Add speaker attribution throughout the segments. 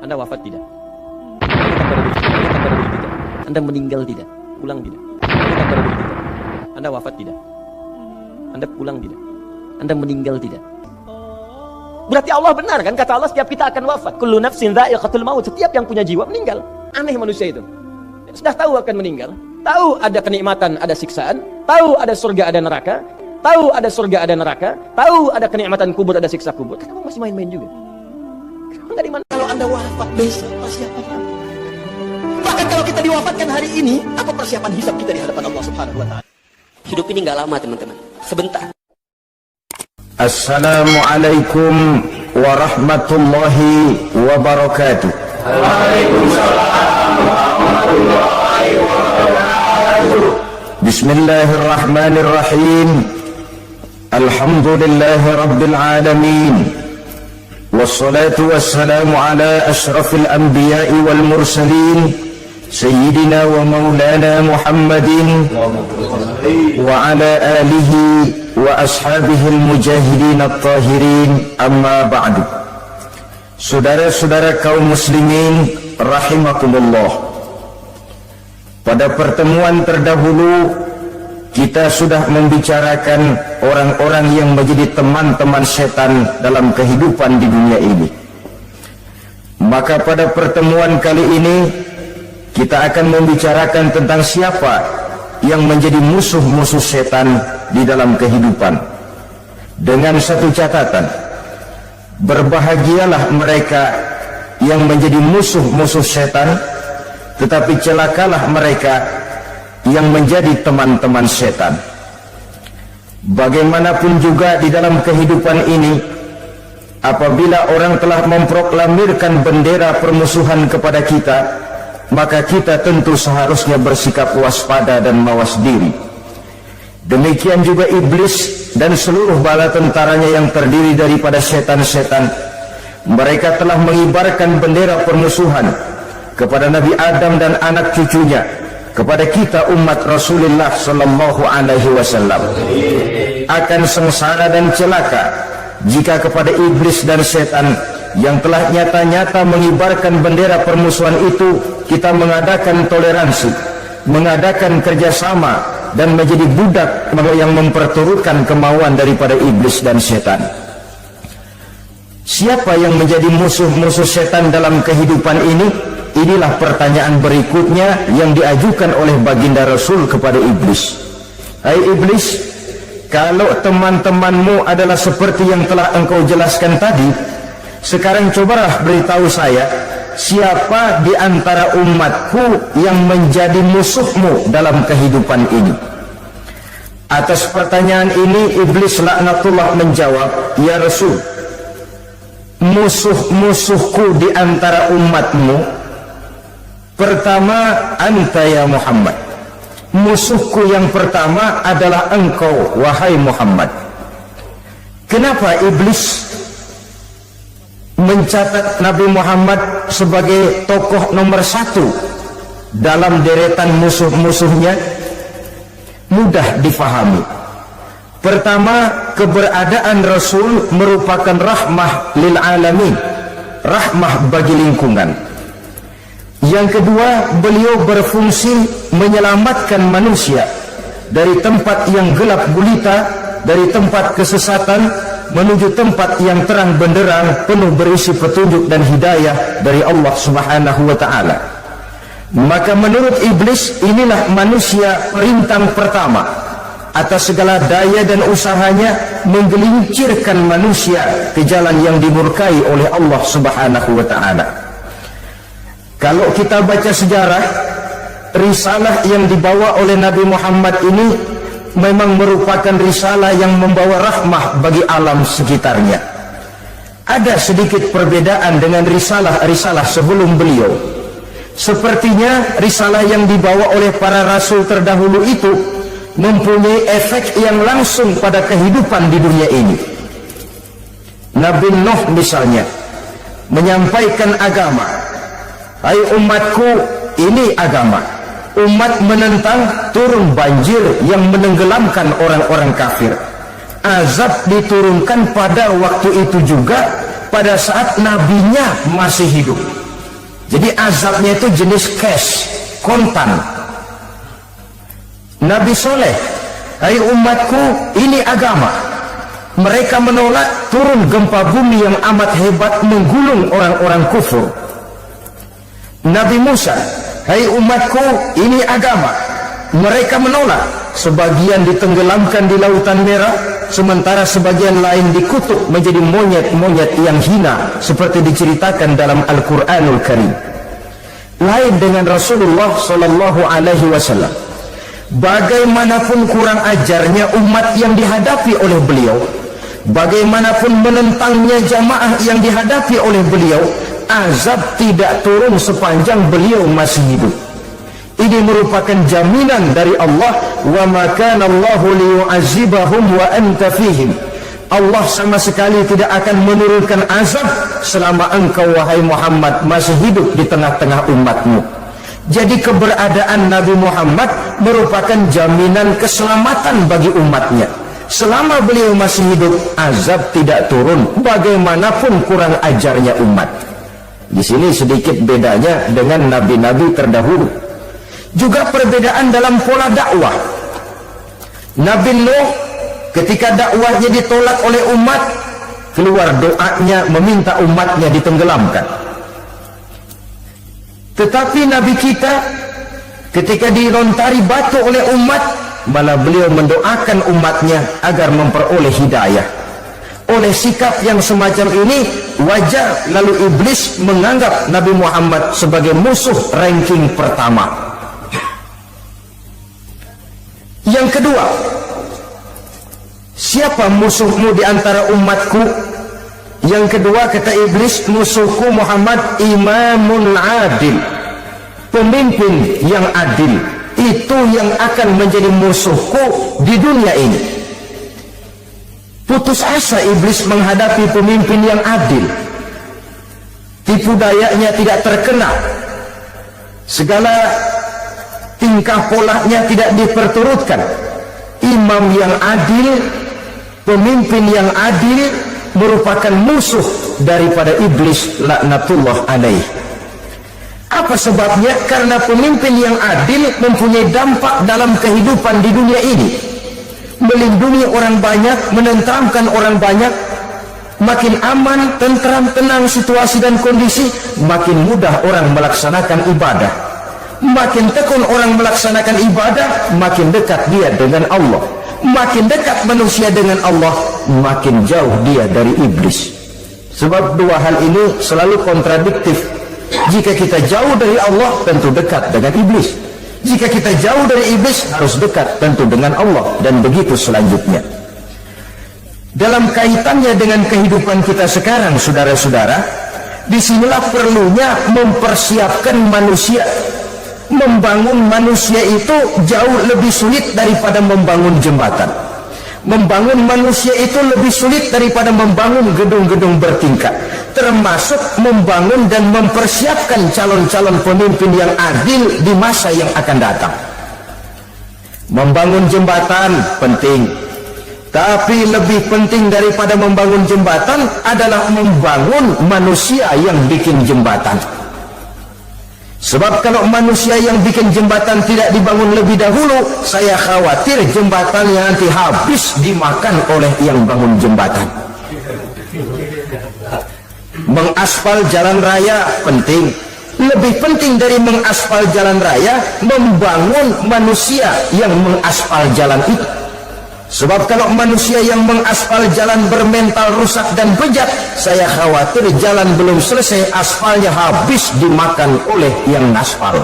Speaker 1: Anda wafat tidak? Tidak. Anda meninggal tidak? Pulang tidak? Anda wafat tidak? Anda pulang tidak? Anda meninggal tidak? Berarti Allah benar kan? Kata Allah setiap kita akan wafat. Kullu nafsin dha'iqatul maut. Setiap yang punya jiwa meninggal. Aneh manusia itu. Sudah tahu akan meninggal. Tahu ada kenikmatan, ada siksaan. Tahu ada surga, ada neraka. Tahu ada surga, ada neraka. Tahu ada kenikmatan kubur, ada siksa kubur. Kenapa masih main-main juga? Kenapa nggak dimana? Kalau Anda wafat besok, persiapan apa? Bahkan kalau kita diwafatkan hari ini, apa persiapan hisab kita di hadapan Allah Subhanahu wa Ta'ala? Hidup ini nggak lama, teman-teman. Sebentar.
Speaker 2: Assalamualaikum warahmatullahi wabarakatuh. Waalaikumsalam warahmatullahi wabarakatuh. Bismillahirrahmanirrahim. Alhamdulillahi rabbil alamin. Wassalatu wassalamu ala ashrafil anbiya'i wal mursalin Sayyidina wa maulana Muhammadin wa ala alihi wa ashabihi al-mujahidin at-tahirin, amma ba'du. Saudara-saudara kaum muslimin rahimakumullah, pada pertemuan terdahulu kita sudah membicarakan orang-orang yang menjadi teman-teman setan dalam kehidupan di dunia ini. Maka pada pertemuan kali ini kita akan membicarakan tentang siapa yang menjadi musuh-musuh setan di dalam kehidupan. Dengan satu catatan, berbahagialah mereka yang menjadi musuh-musuh setan, tetapi celakalah mereka yang menjadi teman-teman setan. Bagaimanapun juga di dalam kehidupan ini, apabila orang telah memproklamirkan bendera permusuhan kepada kita, maka kita tentu seharusnya bersikap waspada dan mawas diri. Demikian juga iblis dan seluruh bala tentaranya yang terdiri daripada setan-setan. Mereka telah mengibarkan bendera permusuhan kepada Nabi Adam dan anak cucunya, kepada kita umat Rasulullah sallallahu alaihi wasallam. Akan sengsara dan celaka jika kepada iblis dan setan yang telah nyata-nyata mengibarkan bendera permusuhan itu kita mengadakan toleransi, mengadakan kerjasama, dan menjadi budak yang memperturutkan kemauan daripada iblis dan setan. Siapa yang menjadi musuh-musuh setan dalam kehidupan ini? Inilah pertanyaan berikutnya yang diajukan oleh baginda Rasul kepada iblis. Hai iblis, kalau teman-temanmu adalah seperti yang telah engkau jelaskan tadi, sekarang cobalah beritahu saya, siapa di antara umatku yang menjadi musuhmu dalam kehidupan ini? Atas pertanyaan ini iblis laknatullah menjawab, ya Rasul, musuh-musuhku di antara umatmu, pertama anta ya Muhammad. Musuhku yang pertama adalah engkau, wahai Muhammad. Kenapa iblis mencatat Nabi Muhammad sebagai tokoh nomor satu dalam deretan musuh-musuhnya? Mudah difahami. Pertama, keberadaan Rasul merupakan rahmah lil alamin, rahmah bagi lingkungan. Yang kedua, beliau berfungsi menyelamatkan manusia dari tempat yang gelap gulita, dari tempat kesesatan menuju tempat yang terang benderang penuh berisi petunjuk dan hidayah dari Allah Subhanahu wa Ta'ala. Maka menurut iblis, inilah manusia perintang pertama atas segala daya dan usahanya menggelincirkan manusia ke jalan yang dimurkai oleh Allah Subhanahu wa Ta'ala. Kalau kita baca sejarah, risalah yang dibawa oleh Nabi Muhammad ini memang merupakan risalah yang membawa rahmah bagi alam sekitarnya. Ada sedikit perbedaan dengan risalah-risalah sebelum beliau. Sepertinya risalah yang dibawa oleh para rasul terdahulu itu mempunyai efek yang langsung pada kehidupan di dunia ini. Nabi Nuh misalnya menyampaikan agama, hai umatku, ini agama. Umat menentang, turun banjir yang menenggelamkan orang-orang kafir. Azab diturunkan pada waktu itu juga pada saat nabinya masih hidup. Jadi azabnya itu jenis cash, kontan. Nabi Soleh, hai umatku, ini agama. Mereka menolak, turun gempa bumi yang amat hebat menggulung orang-orang kufur. Nabi Musa, hai umatku, ini agama. Mereka menolak, sebagian ditenggelamkan di Lautan Merah, sementara sebagian lain dikutuk menjadi monyet-monyet yang hina, seperti diceritakan dalam Al-Quranul Karim. Lain dengan Rasulullah Sallallahu Alaihi Wasallam. Bagaimanapun kurang ajarnya umat yang dihadapi oleh beliau, bagaimanapun menentangnya jamaah yang dihadapi oleh beliau, azab tidak turun sepanjang beliau masih hidup. Ini merupakan jaminan dari Allah, wa ma kana Allahu liyu'adzibahum wa anta fihim. Allah sama sekali tidak akan menurunkan azab selama engkau wahai Muhammad masih hidup di tengah-tengah umatmu. Jadi keberadaan Nabi Muhammad merupakan jaminan keselamatan bagi umatnya. Selama beliau masih hidup, azab tidak turun bagaimanapun kurang ajarnya umat. Di sini sedikit bedanya dengan nabi-nabi terdahulu. Juga perbedaan dalam pola dakwah. Nabi Nuh ketika dakwahnya ditolak oleh umat, keluar doanya meminta umatnya ditenggelamkan. Tetapi Nabi kita ketika dilontari batu oleh umat, malah beliau mendoakan umatnya agar memperoleh hidayah. Oleh sikap yang semacam ini, wajar lalu iblis menganggap Nabi Muhammad sebagai musuh ranking pertama. Yang kedua, siapa musuhmu di antara umatku? Yang kedua kata iblis, musuhku Muhammad imamun adil, pemimpin yang adil. Itu yang akan menjadi musuhku di dunia ini. Putus asa iblis menghadapi pemimpin yang adil. Tipu dayanya tidak terkena, segala tingkah polanya tidak diperturutkan. Imam yang adil, pemimpin yang adil merupakan musuh daripada iblis laknatullah alaih. Apa sebabnya? Karena pemimpin yang adil mempunyai dampak dalam kehidupan di dunia ini, melindungi orang banyak, menenteramkan orang banyak. Makin aman, tentram, tenang situasi dan kondisi, makin mudah orang melaksanakan ibadah. Makin tekun orang melaksanakan ibadah, makin dekat dia dengan Allah. Makin dekat manusia dengan Allah, makin jauh dia dari iblis. Sebab dua hal ini selalu kontradiktif. Jika kita jauh dari Allah, tentu dekat dengan iblis. Jika kita jauh dari iblis, harus dekat tentu dengan Allah, dan begitu selanjutnya. Dalam kaitannya dengan kehidupan kita sekarang, saudara-saudara, disinilah perlunya mempersiapkan manusia. Membangun manusia itu jauh lebih sulit daripada membangun jembatan. Membangun manusia itu lebih sulit daripada membangun gedung-gedung bertingkat. Termasuk membangun dan mempersiapkan calon-calon pemimpin yang adil di masa yang akan datang. Membangun jembatan penting, tapi lebih penting daripada membangun jembatan adalah membangun manusia yang bikin jembatan. Sebab kalau manusia yang bikin jembatan tidak dibangun lebih dahulu, saya khawatir jembatannya nanti habis dimakan oleh yang bangun jembatan. Mengaspal jalan raya penting. Lebih penting dari mengaspal jalan raya, membangun manusia yang mengaspal jalan itu. Sebab kalau manusia yang mengaspal jalan bermental rusak dan bejat, saya khawatir jalan belum selesai, aspalnya habis dimakan oleh yang ngaspal.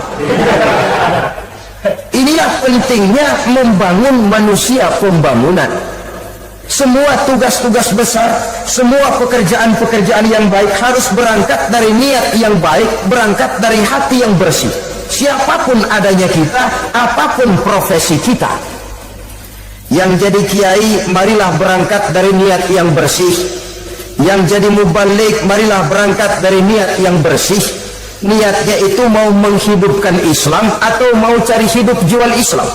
Speaker 2: Inilah pentingnya membangun manusia pembangunan. Semua tugas-tugas besar, semua pekerjaan-pekerjaan yang baik harus berangkat dari niat yang baik, berangkat dari hati yang bersih. Siapapun adanya kita, apapun profesi kita. Yang jadi kiai, marilah berangkat dari niat yang bersih. Yang jadi mubalik, marilah berangkat dari niat yang bersih. Niatnya itu mau menghidupkan Islam atau mau cari hidup jual Islam.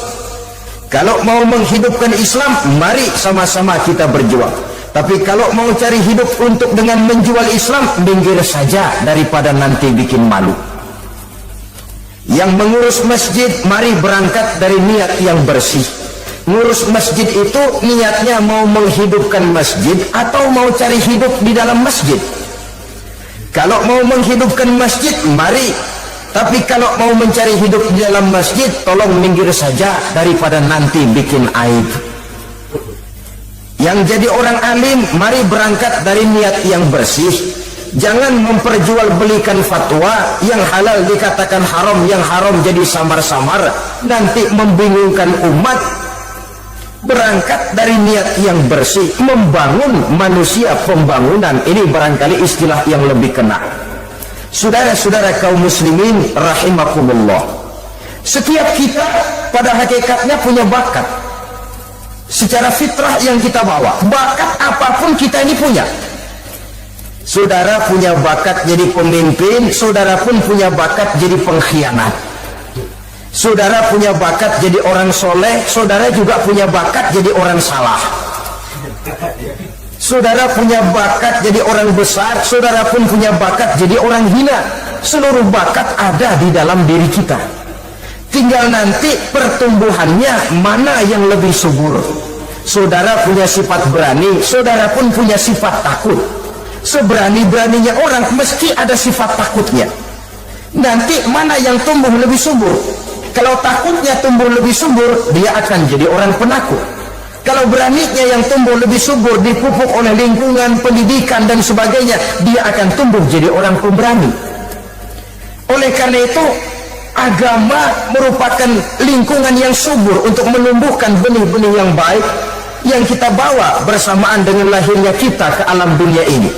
Speaker 2: Kalau mau menghidupkan Islam, mari sama-sama kita berjuang. Tapi kalau mau cari hidup untuk dengan menjual Islam, minggir saja daripada nanti bikin malu. Yang mengurus masjid, mari berangkat dari niat yang bersih. Ngurus masjid itu niatnya mau menghidupkan masjid atau mau cari hidup di dalam masjid. Kalau mau menghidupkan masjid, mari. Tapi kalau mau mencari hidup di dalam masjid, tolong minggir saja daripada nanti bikin aib. Yang jadi orang alim, mari berangkat dari niat yang bersih. Jangan memperjualbelikan fatwa, yang halal dikatakan haram, yang haram jadi samar-samar, nanti membingungkan umat. Berangkat dari niat yang bersih, membangun manusia, pembangunan. Ini barangkali istilah yang lebih kena. Saudara-saudara kaum muslimin rahimakumullah, setiap kita pada hakikatnya punya bakat. Secara fitrah yang kita bawa, bakat apapun kita ini punya. Saudara punya bakat jadi pemimpin, saudara pun punya bakat jadi pengkhianat. Saudara punya bakat jadi orang soleh, saudara juga punya bakat jadi orang salah. Saudara punya bakat jadi orang besar, saudara pun punya bakat jadi orang hina. Seluruh bakat ada di dalam diri kita. Tinggal nanti pertumbuhannya mana yang lebih subur. Saudara punya sifat berani, saudara pun punya sifat takut. Seberani-beraninya orang mesti ada sifat takutnya. Nanti mana yang tumbuh lebih subur? Kalau takutnya tumbuh lebih subur, dia akan jadi orang penakut. Kalau beraninya yang tumbuh lebih subur, dipupuk oleh lingkungan, pendidikan dan sebagainya, dia akan tumbuh jadi orang pemberani. Oleh karena itu, agama merupakan lingkungan yang subur untuk menumbuhkan benih-benih yang baik yang kita bawa bersamaan dengan lahirnya kita ke alam dunia ini.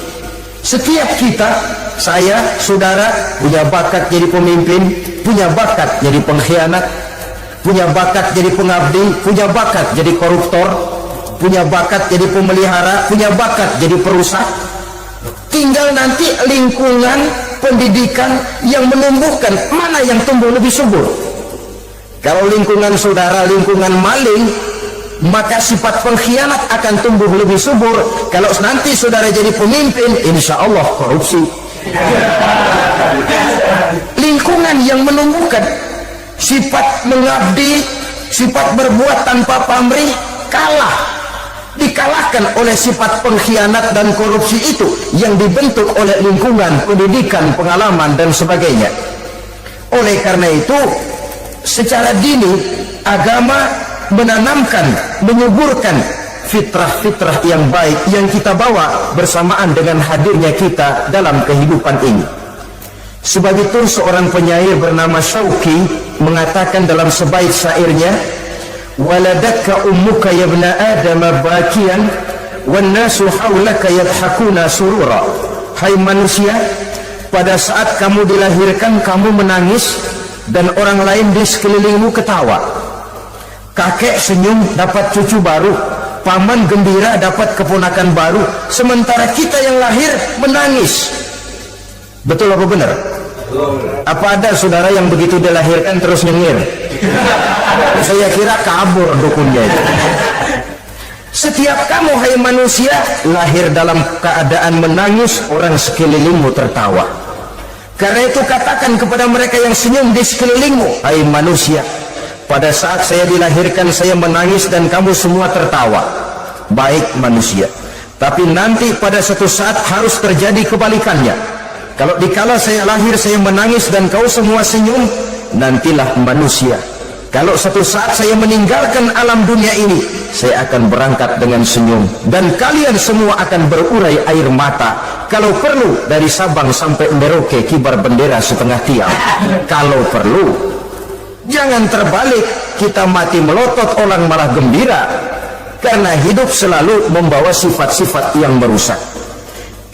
Speaker 2: Setiap kita, saya, saudara, punya bakat jadi pemimpin, punya bakat jadi pengkhianat, punya bakat jadi pengabdi, punya bakat jadi koruptor, punya bakat jadi pemelihara, punya bakat jadi perusak. Tinggal nanti lingkungan pendidikan yang menumbuhkan mana yang tumbuh lebih subur. Kalau lingkungan saudara lingkungan maling, maka sifat pengkhianat akan tumbuh lebih subur. Kalau nanti saudara jadi pemimpin, insya Allah korupsi. Lingkungan yang menumbuhkan sifat mengabdi, sifat berbuat tanpa pamrih, dikalahkan oleh sifat pengkhianat dan korupsi itu yang dibentuk oleh lingkungan, pendidikan, pengalaman dan sebagainya. Oleh karena itu, secara dini agama menanamkan, menyuburkan fitrah-fitrah yang baik yang kita bawa bersamaan dengan hadirnya kita dalam kehidupan ini. Sebab itu seorang penyair bernama Syauqi mengatakan dalam sebaik syairnya, waladaka ummuka ya ibna adam bakian wan nasu haulaka yadhakuna surura. Hai manusia, pada saat kamu dilahirkan kamu menangis dan orang lain di sekelilingmu ketawa. Kakek senyum dapat cucu baru, paman gembira dapat keponakan baru, sementara kita yang lahir menangis. Betul apa benar? Apa ada saudara yang begitu dilahirkan terus nyengir? Saya kira kabur dukunnya itu. Setiap kamu hai manusia lahir dalam keadaan menangis, orang sekelilingmu tertawa. Karena itu katakan kepada mereka yang senyum di sekelilingmu, hai manusia, pada saat saya dilahirkan saya menangis dan kamu semua tertawa. Baik manusia, tapi nanti pada suatu saat harus terjadi kebalikannya. Kalau dikala saya lahir saya menangis dan kau semua senyum, nantilah manusia. Kalau suatu saat saya meninggalkan alam dunia ini, saya akan berangkat dengan senyum dan kalian semua akan berurai air mata. Kalau perlu dari Sabang sampai Merauke kibar bendera setengah tiang. Kalau perlu, jangan terbalik, kita mati melotot orang malah gembira. Karena hidup selalu membawa sifat-sifat yang merusak.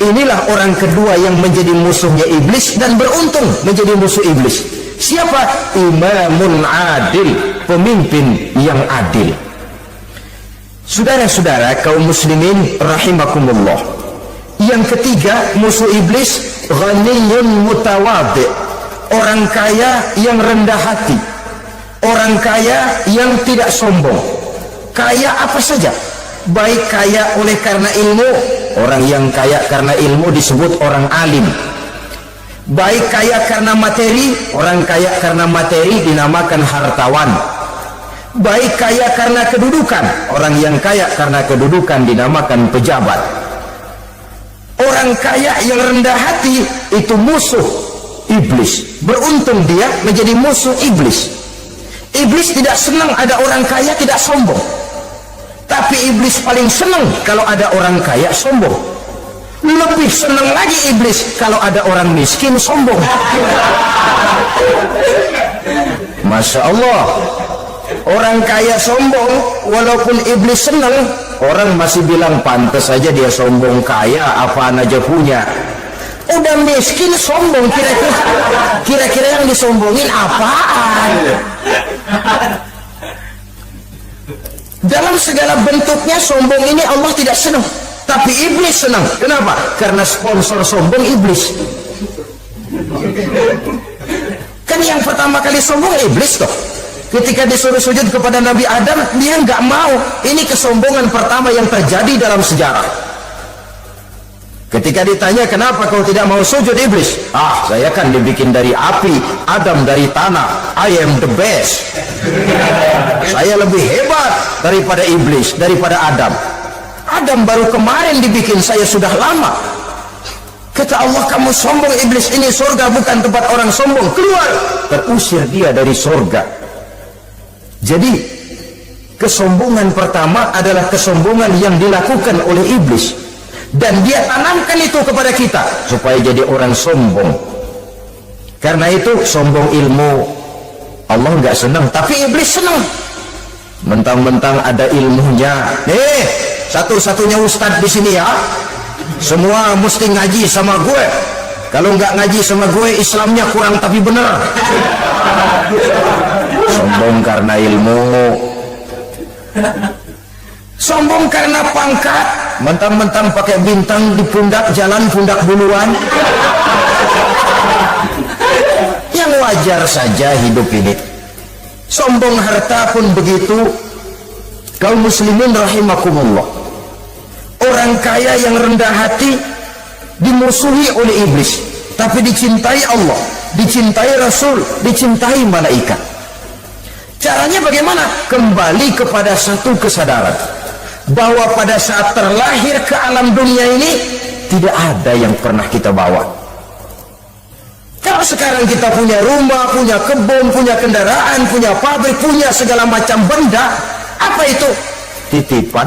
Speaker 2: Inilah orang kedua yang menjadi musuhnya iblis dan beruntung menjadi musuh iblis. Siapa? Imamun adil, pemimpin yang adil. Saudara-saudara kaum muslimin rahimakumullah. Yang ketiga musuh iblis, ghaniyun mutawadhi, orang kaya yang rendah hati, orang kaya yang tidak sombong. Kaya apa saja, baik kaya oleh karena ilmu, orang yang kaya karena ilmu disebut orang alim. Baik kaya karena materi, orang kaya karena materi dinamakan hartawan. Baik kaya karena kedudukan, orang yang kaya karena kedudukan dinamakan pejabat. Orang kaya yang rendah hati itu musuh iblis. Beruntung dia menjadi musuh iblis. Iblis tidak senang ada orang kaya tidak sombong, tapi iblis paling senang kalau ada orang kaya sombong. Lebih senang lagi iblis kalau ada orang miskin sombong. Masya Allah, orang kaya sombong, walaupun iblis senang, orang masih bilang pantas saja dia sombong, kaya apaan aja punya. Udah miskin sombong, kira-kira yang disombongin apaan? Dalam segala bentuknya sombong ini Allah tidak senang, tapi iblis senang. Kenapa? Karena sponsor sombong iblis. Kan yang pertama kali sombong iblis toh. Ketika disuruh sujud kepada Nabi Adam, dia nggak mau. Ini kesombongan pertama yang terjadi dalam sejarah. Ketika ditanya kenapa kau tidak mau sujud, iblis, saya kan dibikin dari api, Adam dari tanah, I am the best. Saya lebih hebat daripada iblis, daripada Adam. Adam baru kemarin dibikin, saya sudah lama. Kata Allah, kamu sombong iblis, ini surga bukan tempat orang sombong, keluar. Terusir dia dari surga. Jadi kesombongan pertama adalah kesombongan yang dilakukan oleh iblis, dan dia tanamkan itu kepada kita supaya jadi orang sombong. Karena itu sombong ilmu Allah nggak senang, tapi iblis senang. Mentang-mentang ada ilmunya, satu-satunya ustadz di sini ya, semua mesti ngaji sama gue. Kalau nggak ngaji sama gue, Islamnya kurang tapi bener. Sombong karena ilmu, sombong karena pangkat. Mentang-mentang pakai bintang di pundak, jalan pundak duluan. Yang wajar saja hidup ini. Sombong harta pun begitu. Kaum muslimin rahimakumullah, orang kaya yang rendah hati dimusuhi oleh iblis, tapi dicintai Allah, dicintai Rasul, dicintai malaikat. Caranya bagaimana? Kembali kepada satu kesadaran bahwa pada saat terlahir ke alam dunia ini tidak ada yang pernah kita bawa. Kalau sekarang kita punya rumah, punya kebun, punya kendaraan, punya pabrik, punya segala macam benda, apa itu? Titipan.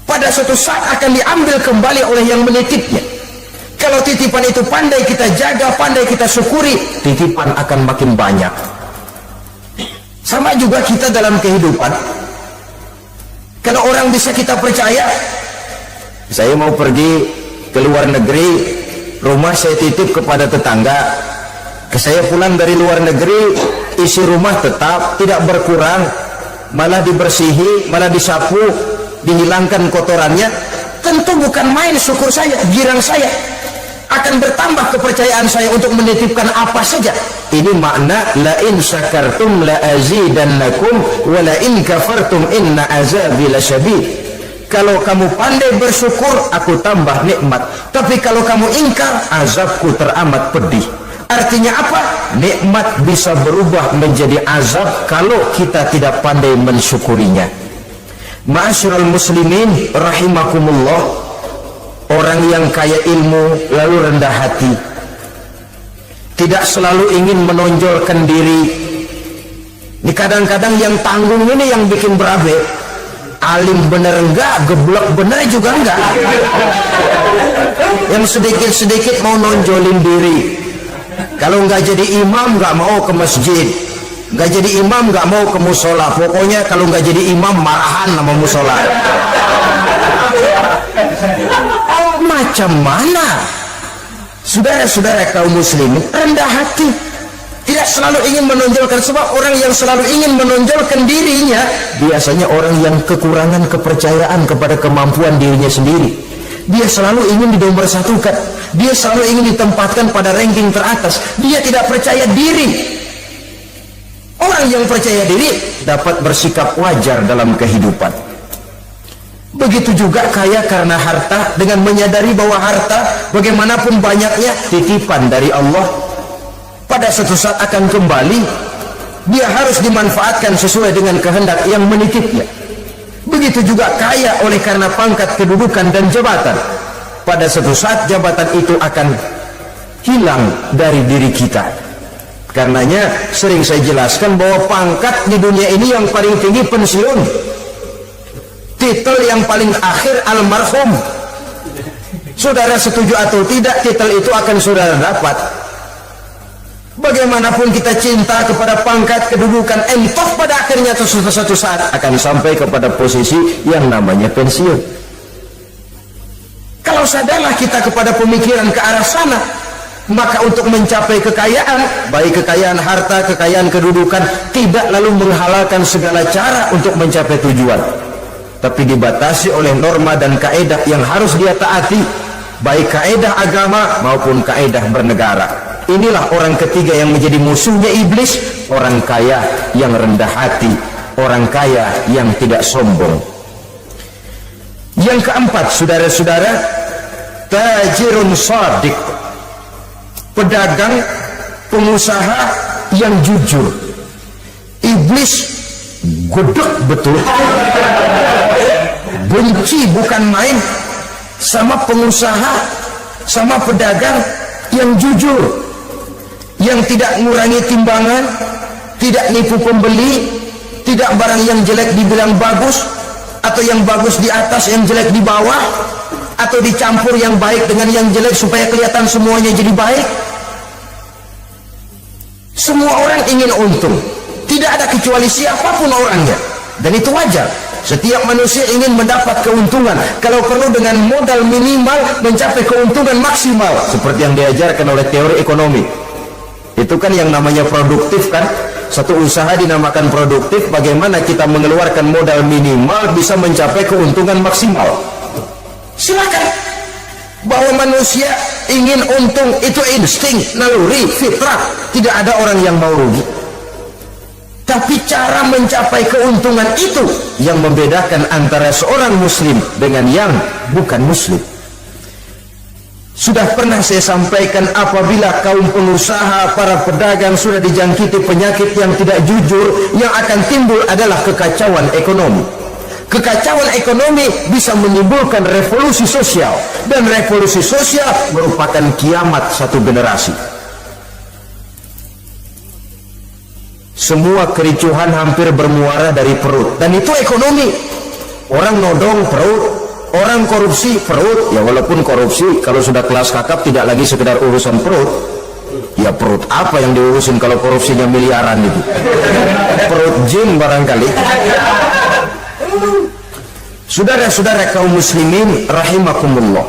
Speaker 2: Pada suatu saat akan diambil kembali oleh yang menitipnya. Kalau titipan itu pandai kita jaga, pandai kita syukuri, titipan akan makin banyak. Sama juga kita dalam kehidupan. Kalau orang bisa kita percaya, saya mau pergi ke luar negeri, rumah saya titip kepada tetangga, saya pulang dari luar negeri, isi rumah tetap tidak berkurang, malah dibersihi, malah disapu, dihilangkan kotorannya. Tentu bukan main syukur saya, girang saya, akan bertambah kepercayaan saya untuk menitipkan apa saja. Ini makna la in syakartum la azidannakum wa la in kafartum inna azabi lasyadid. Kalau kamu pandai bersyukur, aku tambah nikmat, tapi kalau kamu ingkar, azabku teramat pedih. Artinya apa? Nikmat bisa berubah menjadi azab kalau kita tidak pandai mensyukurinya. Ma'asyiral muslimin rahimakumullah, orang yang kaya ilmu lalu rendah hati, tidak selalu ingin menonjolkan diri. Ini kadang-kadang yang tanggung ini yang bikin berabe. Alim bener enggak, geblek bener juga enggak. Yang sedikit-sedikit mau nonjolin diri. Kalau enggak jadi imam enggak mau ke masjid, enggak jadi imam enggak mau ke musola. Pokoknya kalau enggak jadi imam marahan sama musola. Macam mana? Saudara-saudara kaum muslimin, rendah hati, tidak selalu ingin menonjolkan. Sebab orang yang selalu ingin menonjolkan dirinya biasanya orang yang kekurangan kepercayaan kepada kemampuan dirinya sendiri. Dia selalu ingin dinomor-satukan, dia selalu ingin ditempatkan pada ranking teratas. Dia tidak percaya diri. Orang yang percaya diri dapat bersikap wajar dalam kehidupan. Begitu juga kaya karena harta, dengan menyadari bahwa harta bagaimanapun banyaknya titipan dari Allah, pada suatu saat akan kembali. Dia harus dimanfaatkan sesuai dengan kehendak yang menitipnya. Begitu juga kaya oleh karena pangkat, kedudukan, dan jabatan. Pada suatu saat jabatan itu akan hilang dari diri kita. Karenanya sering saya jelaskan bahwa pangkat di dunia ini yang paling tinggi pensiun, titel yang paling akhir almarhum. Saudara setuju atau tidak, titel itu akan saudara dapat. Bagaimanapun kita cinta kepada pangkat, kedudukan, entah pada akhirnya suatu saat akan sampai kepada posisi yang namanya pensiun. Kalau sadarlah kita kepada pemikiran ke arah sana, maka untuk mencapai kekayaan, baik kekayaan harta, kekayaan kedudukan, tidak lalu menghalalkan segala cara untuk mencapai tujuan, tapi dibatasi oleh norma dan kaedah yang harus dia taati, baik kaedah agama maupun kaedah bernegara. Inilah orang ketiga yang menjadi musuhnya iblis, orang kaya yang rendah hati, orang kaya yang tidak sombong. Yang keempat, saudara-saudara, tajirun shadiq, pedagang, pengusaha yang jujur. Iblis godok betul, benci bukan main sama pengusaha, sama pedagang yang jujur, yang tidak mengurangi timbangan, tidak nipu pembeli, tidak barang yang jelek dibilang bagus, atau yang bagus di atas yang jelek di bawah, atau dicampur yang baik dengan yang jelek supaya kelihatan semuanya jadi baik. Semua orang ingin untung, tidak ada kecuali siapapun orangnya, dan itu wajar. Setiap manusia ingin mendapat keuntungan, kalau perlu dengan modal minimal mencapai keuntungan maksimal, seperti yang diajarkan oleh teori ekonomi. Itu kan yang namanya produktif kan. Satu usaha dinamakan produktif, bagaimana kita mengeluarkan modal minimal bisa mencapai keuntungan maksimal. Silakan. Bahwa manusia ingin untung itu insting, naluri, fitrah, tidak ada orang yang mau rugi. Tapi cara mencapai keuntungan itu yang membedakan antara seorang muslim dengan yang bukan muslim. Sudah pernah saya sampaikan, apabila kaum pengusaha, para pedagang sudah dijangkiti penyakit yang tidak jujur, yang akan timbul adalah kekacauan ekonomi. Kekacauan ekonomi bisa menimbulkan revolusi sosial, dan revolusi sosial merupakan kiamat satu generasi. Semua kericuhan hampir bermuara dari perut, dan itu ekonomi. Orang nodong perut, orang korupsi perut. Ya walaupun korupsi kalau sudah kelas kakap tidak lagi sekedar urusan perut. Ya perut apa yang diurusin kalau korupsinya miliaran itu? Perut jin barangkali. Saudara-saudara kaum muslimin rahimakumullah,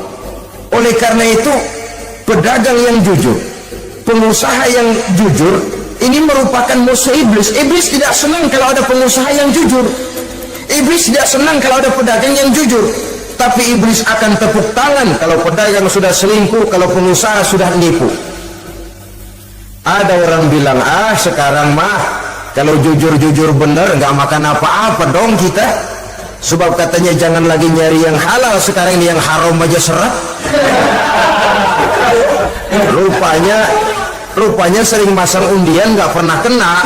Speaker 2: oleh karena itu pedagang yang jujur, pengusaha yang jujur, ini merupakan musuh iblis. Iblis tidak senang kalau ada pengusaha yang jujur, iblis tidak senang kalau ada pedagang yang jujur. Tapi iblis akan tepuk tangan kalau pedagang sudah selingkuh, kalau pengusaha sudah nipu. Ada orang bilang, sekarang mah kalau jujur-jujur bener nggak makan apa-apa dong kita. Sebab katanya jangan lagi nyari yang halal, sekarang ini yang haram aja seret. Rupanya sering masang undian nggak pernah kena.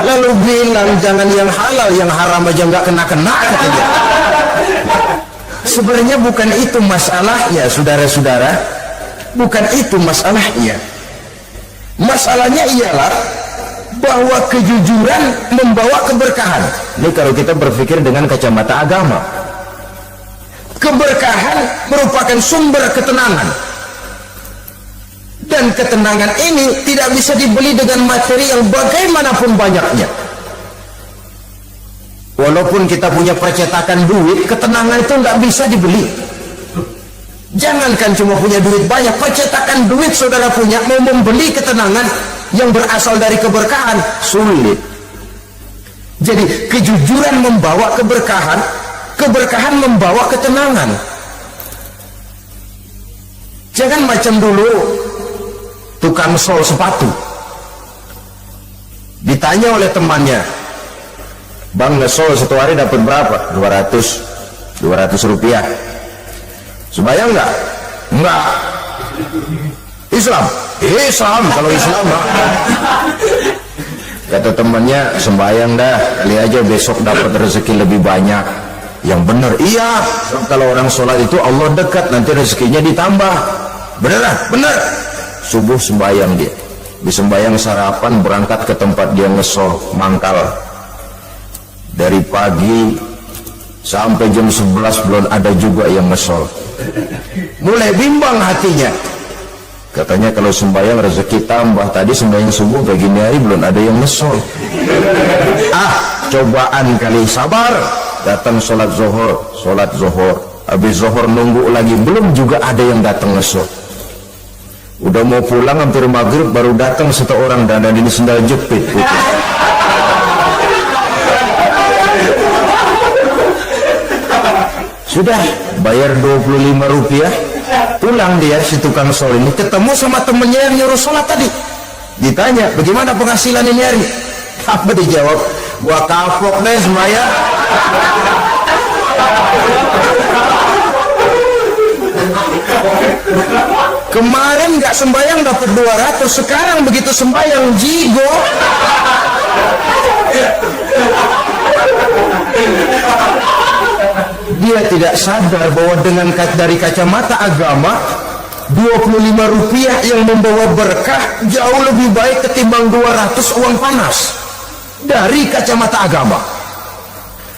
Speaker 2: Lalu bilang jangan yang halal, yang haram aja nggak kena-kena katanya. Sebenarnya bukan itu masalahnya, saudara-saudara. Bukan itu masalahnya. Masalahnya ialah bahwa kejujuran membawa keberkahan. Ini kalau kita berpikir dengan kacamata agama. Keberkahan merupakan sumber ketenangan. Dan ketenangan ini tidak bisa dibeli dengan materi yang bagaimanapun banyaknya. Walaupun kita punya percetakan duit, ketenangan itu nggak bisa dibeli. Jangankan cuma punya duit banyak, percetakan duit saudara punya, mau membeli ketenangan yang berasal dari keberkahan sulit. Jadi kejujuran membawa keberkahan, keberkahan membawa ketenangan. Jangan macam dulu tukang sol sepatu ditanya oleh temannya, "Bang, ngesol satu hari dapat berapa?" 200. 200 rupiah. Sembahyang enggak? Enggak. Islam? Islam, kalau Islam enggak. Kata temannya, sembahyang dah, kali aja besok dapat rezeki lebih banyak. Yang benar, iya, kalau orang sholat itu Allah dekat, nanti rezekinya ditambah. Beneran? Bener. Subuh sembahyang dia, di sembahyang sarapan berangkat ke tempat dia ngesol mangkal. Dari pagi sampai jam 11 belum ada juga yang ngesol. Mulai bimbang hatinya. Katanya kalau sembahyang rezeki tambah. Tadi sembahyang subuh kayak gini hari belum ada yang ngesol. Cobaan kali, sabar. Datang sholat zuhur, habis zuhur nunggu lagi, belum juga ada yang datang ngesol. Udah mau pulang hampir maghrib baru datang satu orang, dan ini sendal jepit putih. Sudah bayar 25 rupiah, pulang dia si tukang sol ini, ketemu sama temennya yang nyuruh sholat tadi. Ditanya, bagaimana penghasilan ini hari? Apa dijawab? Gua kapok deh sembahyang. Kemarin nggak sembahyang dapat 200, sekarang begitu sembahyang jigo. Dia tidak sadar bahwa dengan dari kacamata agama 25 rupiah yang membawa berkah jauh lebih baik ketimbang 200 uang panas. Dari kacamata agama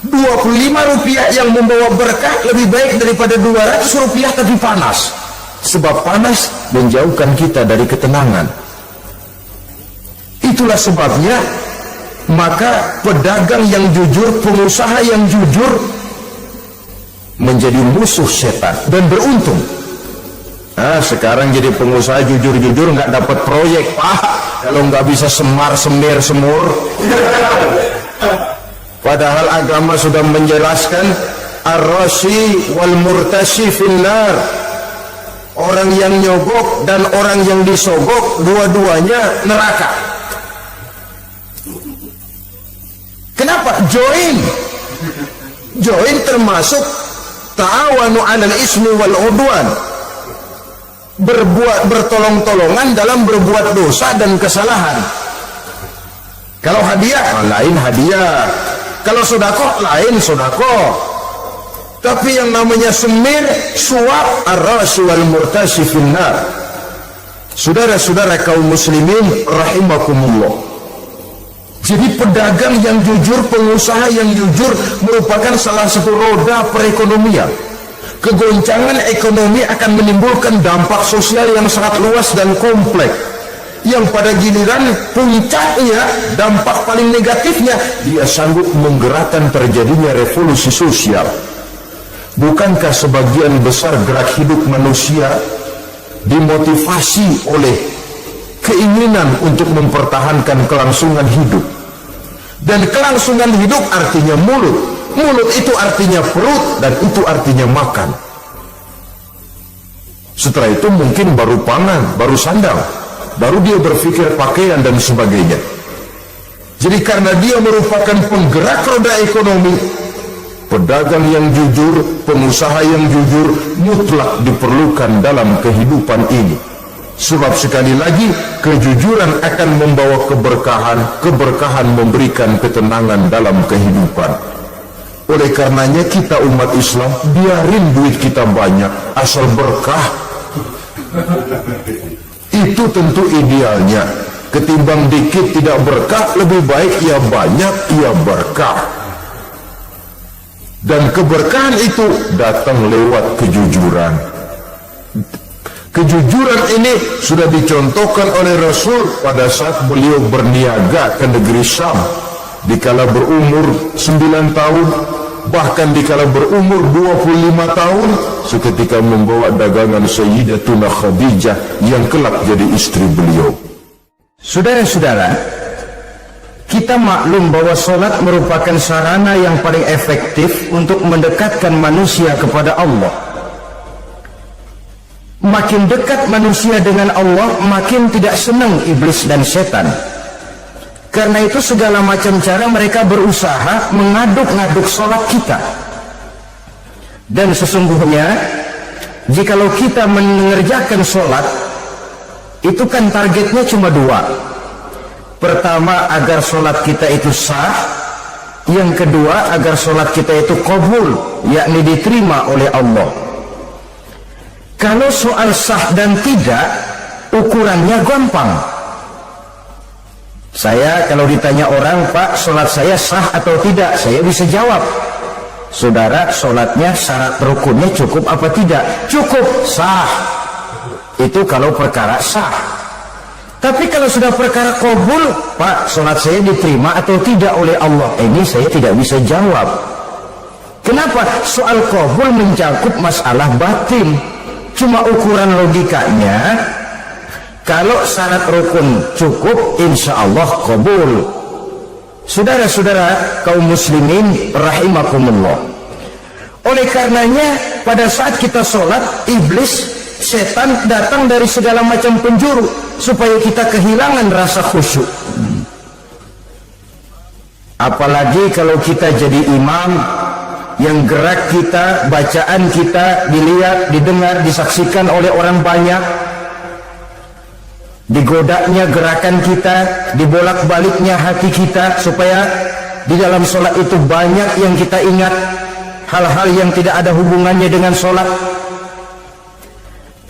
Speaker 2: 25 rupiah yang membawa berkah lebih baik daripada 200 rupiah tapi panas. Sebab panas menjauhkan kita dari ketenangan. Itulah sebabnya maka pedagang yang jujur, pengusaha yang jujur menjadi musuh setan dan beruntung. Sekarang jadi pengusaha jujur-jujur nggak dapat proyek, Pak, kalau nggak bisa semar-semir semur. Padahal agama sudah menjelaskan ar-rashi wal murtashi finnar. Orang yang nyogok dan orang yang disogok dua-duanya neraka. Kenapa? Join termasuk ta'awanu 'alal ismi wal 'udwan. Bertolong-tolongan dalam berbuat dosa dan kesalahan. Kalau hadiah lain hadiah, kalau sedekah lain sedekah. Tapi yang namanya semir, suap, ar-rashi wal murtashi finnar. Saudara-saudara kaum muslimin rahimakumullah. Jadi pedagang yang jujur, pengusaha yang jujur merupakan salah satu roda perekonomian. Kegoncangan ekonomi akan menimbulkan dampak sosial yang sangat luas dan kompleks, yang pada giliran puncaknya, dampak paling negatifnya, dia sanggup menggerakkan terjadinya revolusi sosial. Bukankah sebagian besar gerak hidup manusia dimotivasi oleh keinginan untuk mempertahankan kelangsungan hidup? Dan kelangsungan hidup artinya mulut. Mulut itu artinya perut, dan itu artinya makan. Setelah itu mungkin baru pangan, baru sandang, baru dia berpikir pakaian dan sebagainya. Jadi karena dia merupakan penggerak roda ekonomi, pedagang yang jujur, pengusaha yang jujur mutlak diperlukan dalam kehidupan ini. Sebab sekali lagi, kejujuran akan membawa keberkahan, keberkahan memberikan ketenangan dalam kehidupan. Oleh karenanya kita umat Islam, biarin duit kita banyak, asal berkah. Itu tentu idealnya. Ketimbang dikit tidak berkah, lebih baik ia banyak, ia berkah. Dan keberkahan itu datang lewat kejujuran. Kejujuran ini sudah dicontohkan oleh Rasul pada saat beliau berniaga ke negeri Syam. Dikala berumur 9 tahun, bahkan dikala berumur 25 tahun, seketika membawa dagangan Sayyidatuna Khadijah yang kelak jadi istri beliau. Saudara-saudara, kita maklum bahwa sholat merupakan sarana yang paling efektif untuk mendekatkan manusia kepada Allah. Makin dekat manusia dengan Allah, makin tidak senang iblis dan setan. Karena itu segala macam cara mereka berusaha mengaduk-ngaduk sholat kita. Dan sesungguhnya jikalau kita mengerjakan sholat, itu kan targetnya cuma dua. Pertama, agar sholat kita itu sah. Yang kedua, agar sholat kita itu qabul, yakni diterima oleh Allah. Kalau soal sah dan tidak, ukurannya gampang. Saya kalau ditanya orang, Pak, sholat saya sah atau tidak, saya bisa jawab, saudara, sholatnya syarat rukunnya cukup apa tidak? Cukup, sah. Itu kalau perkara sah. Tapi kalau sudah perkara qabul, Pak, sholat saya diterima atau tidak oleh Allah, ini saya tidak bisa jawab. Kenapa? Soal qabul mencakup masalah batin. Cuma ukuran logikanya, kalau syarat rukun cukup, insya Allah qabul. Saudara-saudara kaum muslimin rahimakumullah. Oleh karenanya pada saat kita sholat, iblis, setan datang dari segala macam penjuru supaya kita kehilangan rasa khusyuk. Apalagi kalau kita jadi imam yang gerak kita, bacaan kita dilihat, didengar, disaksikan oleh orang banyak, digodanya gerakan kita, dibolak-baliknya hati kita, supaya di dalam sholat itu banyak yang kita ingat, hal-hal yang tidak ada hubungannya dengan sholat.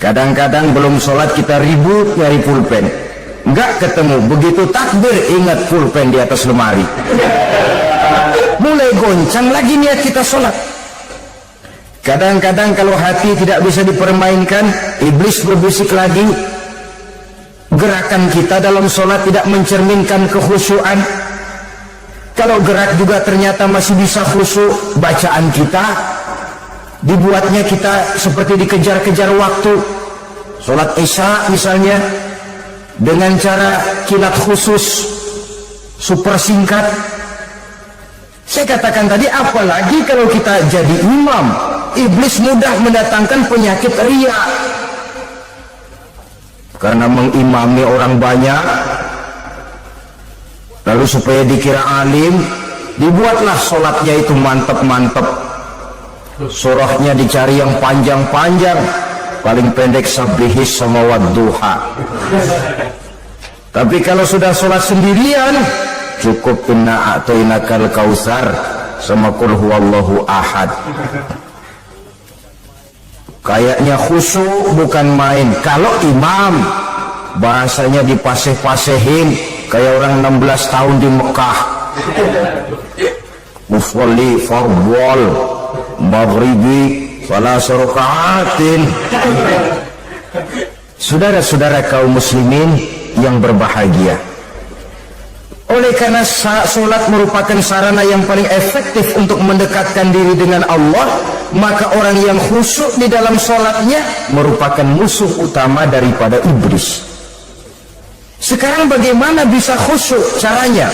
Speaker 2: Kadang-kadang belum sholat kita ribut nyari pulpen, nggak ketemu, begitu takbir ingat pulpen di atas lemari, mulai goncang lagi niat kita sholat. Kadang-kadang kalau hati tidak bisa dipermainkan, iblis berbisik lagi, gerakan kita dalam sholat tidak mencerminkan kekhusyuan. Kalau gerak juga ternyata masih bisa khusyuk, bacaan kita dibuatnya kita seperti dikejar-kejar waktu. Sholat isya misalnya dengan cara kilat khusus, super singkat. Saya katakan tadi, apalagi kalau kita jadi imam, iblis mudah mendatangkan penyakit riya. Karena mengimami orang banyak, lalu supaya dikira alim, dibuatlah sholatnya itu mantap-mantap. Surahnya dicari yang panjang-panjang, paling pendek sabbihis sama wadduha. Tapi kalau sudah sholat sendirian, cukup inna a'tainakal kautsar sama qul huwallahu ahad. Kayaknya khusyuk bukan main. Kalau imam bahasanya dipaseh-pasehin kayak orang 16 tahun di Mekah. Mufolli fardwal maghribi salasar rakaatin. Saudara-saudara kaum muslimin yang berbahagia, oleh karena sholat merupakan sarana yang paling efektif untuk mendekatkan diri dengan Allah, maka orang yang khusyuk di dalam sholatnya merupakan musuh utama daripada iblis. Sekarang bagaimana bisa khusyuk caranya?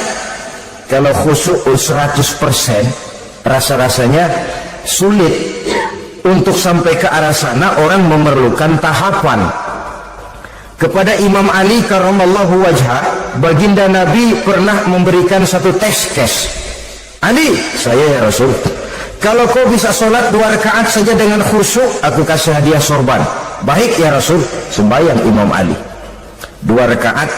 Speaker 2: Kalau khusyuk 100%, rasa-rasanya sulit. Untuk sampai ke arah sana orang memerlukan tahapan. Kepada Imam Ali karramallahu wajhah, baginda Nabi pernah memberikan satu tes case. Ali, saya ya Rasul, kalau kau bisa sholat 2 rakaat saja dengan khusyuk, aku kasih hadiah sorban. Baik ya Rasul. Sembahyang Imam Ali 2 rakaat,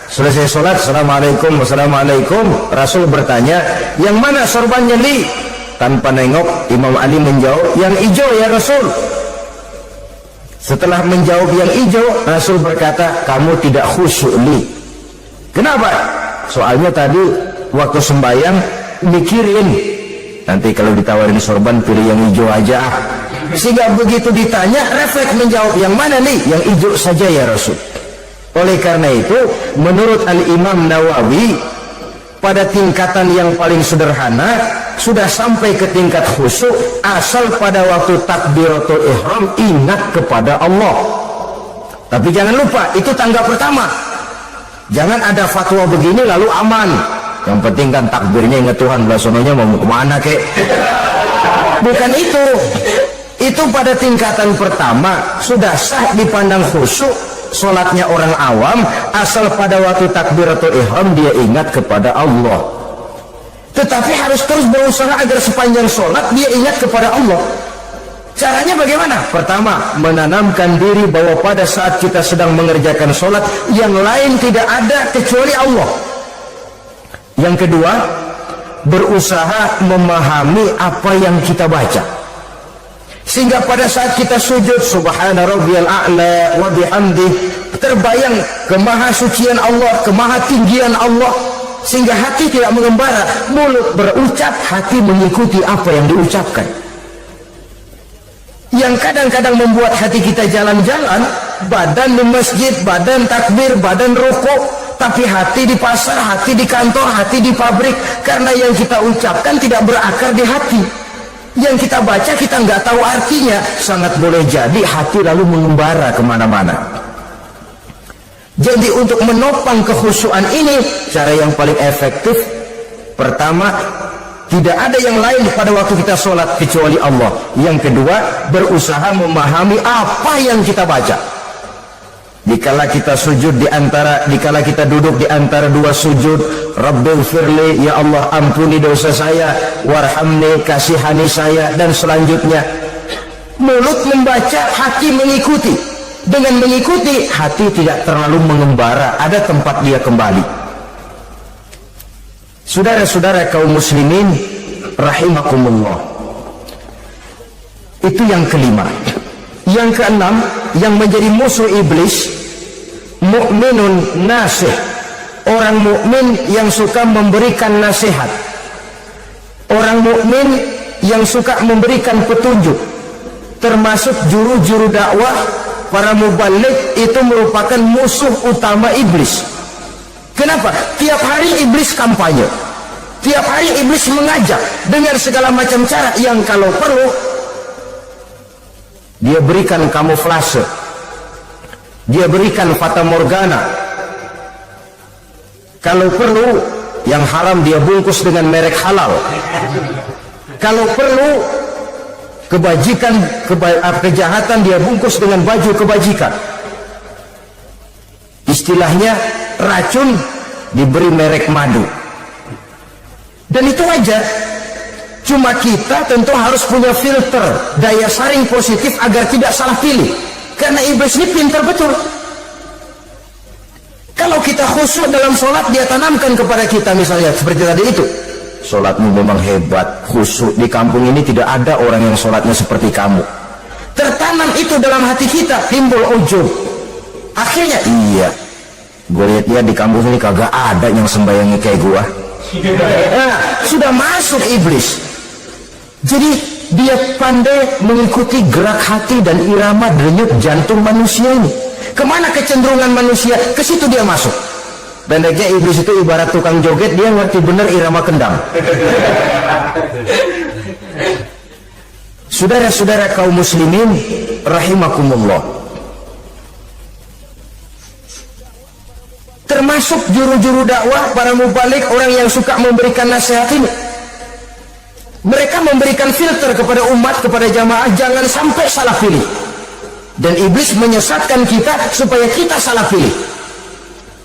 Speaker 2: selesai sholat, assalamualaikum, wassalamualaikum. Rasul bertanya, yang mana sorbannya Li? Tanpa nengok, Imam Ali menjawab, yang hijau ya Rasul. Setelah menjawab yang hijau, Rasul berkata, kamu tidak khusyuk Li. Kenapa? Soalnya tadi waktu sembahyang mikirin, nanti kalau ditawarin sorban pilih yang hijau aja. Sehingga begitu ditanya, refleks menjawab, yang mana Li? Yang hijau saja ya Rasul. Oleh karena itu, menurut Al-Imam Nawawi, pada tingkatan yang paling sederhana sudah sampai ke tingkat khusyuk asal pada waktu takbiratul ihram ingat kepada Allah. Tapi jangan lupa, itu tangga pertama. Jangan ada fatwa begini lalu aman. Yang penting kan takbirnya ingat Tuhan, belasononya mau kemana kek. Bukan itu. Itu pada tingkatan pertama sudah sah dipandang khusyuk. Sholatnya orang awam asal pada waktu takbiratul ihram dia ingat kepada Allah. Tetapi harus terus berusaha agar sepanjang sholat dia ingat kepada Allah. Caranya bagaimana? Pertama, menanamkan diri bahwa pada saat kita sedang mengerjakan sholat, yang lain tidak ada kecuali Allah. Yang kedua, berusaha memahami apa yang kita baca, sehingga pada saat kita sujud, subhana rabbiyal a'la wa bihamdih, terbayang kemahasucian Allah, kemahatinggian Allah, sehingga hati tidak mengembara. Mulut berucap, hati mengikuti apa yang diucapkan. Yang kadang-kadang membuat hati kita jalan-jalan, badan di masjid, badan takbir, badan rukuk, tapi hati di pasar, hati di kantor, hati di pabrik, karena yang kita ucapkan tidak berakar di hati. Yang kita baca kita nggak tahu artinya, sangat boleh jadi hati lalu mengembara kemana-mana. Jadi untuk menopang kekhusyuan ini, cara yang paling efektif, pertama, tidak ada yang lain pada waktu kita sholat kecuali Allah. Yang kedua, berusaha memahami apa yang kita baca. Dikala kita sujud dikala kita duduk di antara dua sujud, Rabbighfirli, ya Allah ampuni dosa saya, warhamni, kasihani saya, dan selanjutnya. Mulut membaca, hati mengikuti. Dengan mengikuti, hati tidak terlalu mengembara, ada tempat dia kembali. Saudara-saudara kaum muslimin rahimakumullah, itu yang kelima. Yang keenam, yang menjadi musuh iblis, mukminun nasih, orang mukmin yang suka memberikan nasihat, orang mukmin yang suka memberikan petunjuk, termasuk juru-juru dakwah, para mubaligh, itu merupakan musuh utama iblis. Kenapa? Tiap hari iblis kampanye, tiap hari iblis mengajak dengan segala macam cara yang kalau perlu dia berikan kamuflase, dia berikan fata morgana, kalau perlu yang haram dia bungkus dengan merek halal, kalau perlu kejahatan dia bungkus dengan baju kebajikan. Istilahnya racun diberi merek madu. Dan itu wajar. Cuma kita tentu harus punya filter, daya saring positif agar tidak salah pilih. Karena iblis ini pintar betul. Kalau kita khusyuk dalam sholat, dia tanamkan kepada kita misalnya seperti tadi itu, sholatmu memang hebat, khusyuk, di kampung ini tidak ada orang yang sholatnya seperti kamu. Tertanam itu dalam hati kita, timbul ujub. Akhirnya, iya, gue lihat dia di kampung ini kagak ada yang sembayangnya kayak gua. Nah, sudah masuk iblis. Jadi dia pandai mengikuti gerak hati dan irama denyut jantung manusia ini. Kemana kecenderungan manusia, ke situ dia masuk. Pendeknya iblis itu ibarat tukang joget, dia ngerti bener irama kendang. Saudara-saudara kaum muslimin rahimakumullah, termasuk juru-juru dakwah, para mubaligh, orang yang suka memberikan nasihat ini, mereka memberikan filter kepada umat, kepada jamaah, jangan sampai salah pilih. Dan iblis menyesatkan kita supaya kita salah pilih.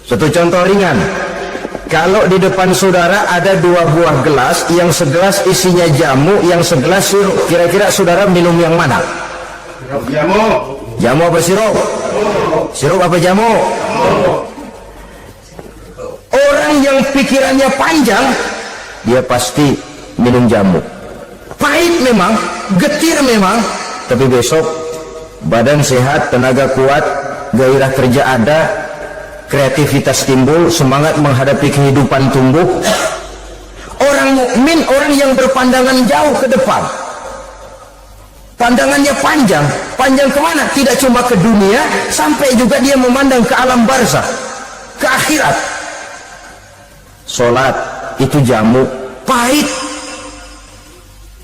Speaker 2: Satu contoh ringan, kalau di depan saudara ada dua buah gelas, yang segelas isinya jamu, yang segelas sirup, kira-kira saudara minum yang mana?
Speaker 3: Jamu.
Speaker 2: Jamu apa sirup? Sirup apa jamu? Orang yang pikirannya panjang, dia pasti minum jamu. Pahit memang, getir memang, tapi besok badan sehat, tenaga kuat, gairah kerja ada, kreativitas timbul, semangat menghadapi kehidupan tumbuh. Orang mukmin, orang yang berpandangan jauh ke depan, pandangannya panjang. Panjang kemana? Tidak cuma ke dunia, sampai juga dia memandang ke alam barzakh, ke akhirat. Sholat itu jamu, pahit.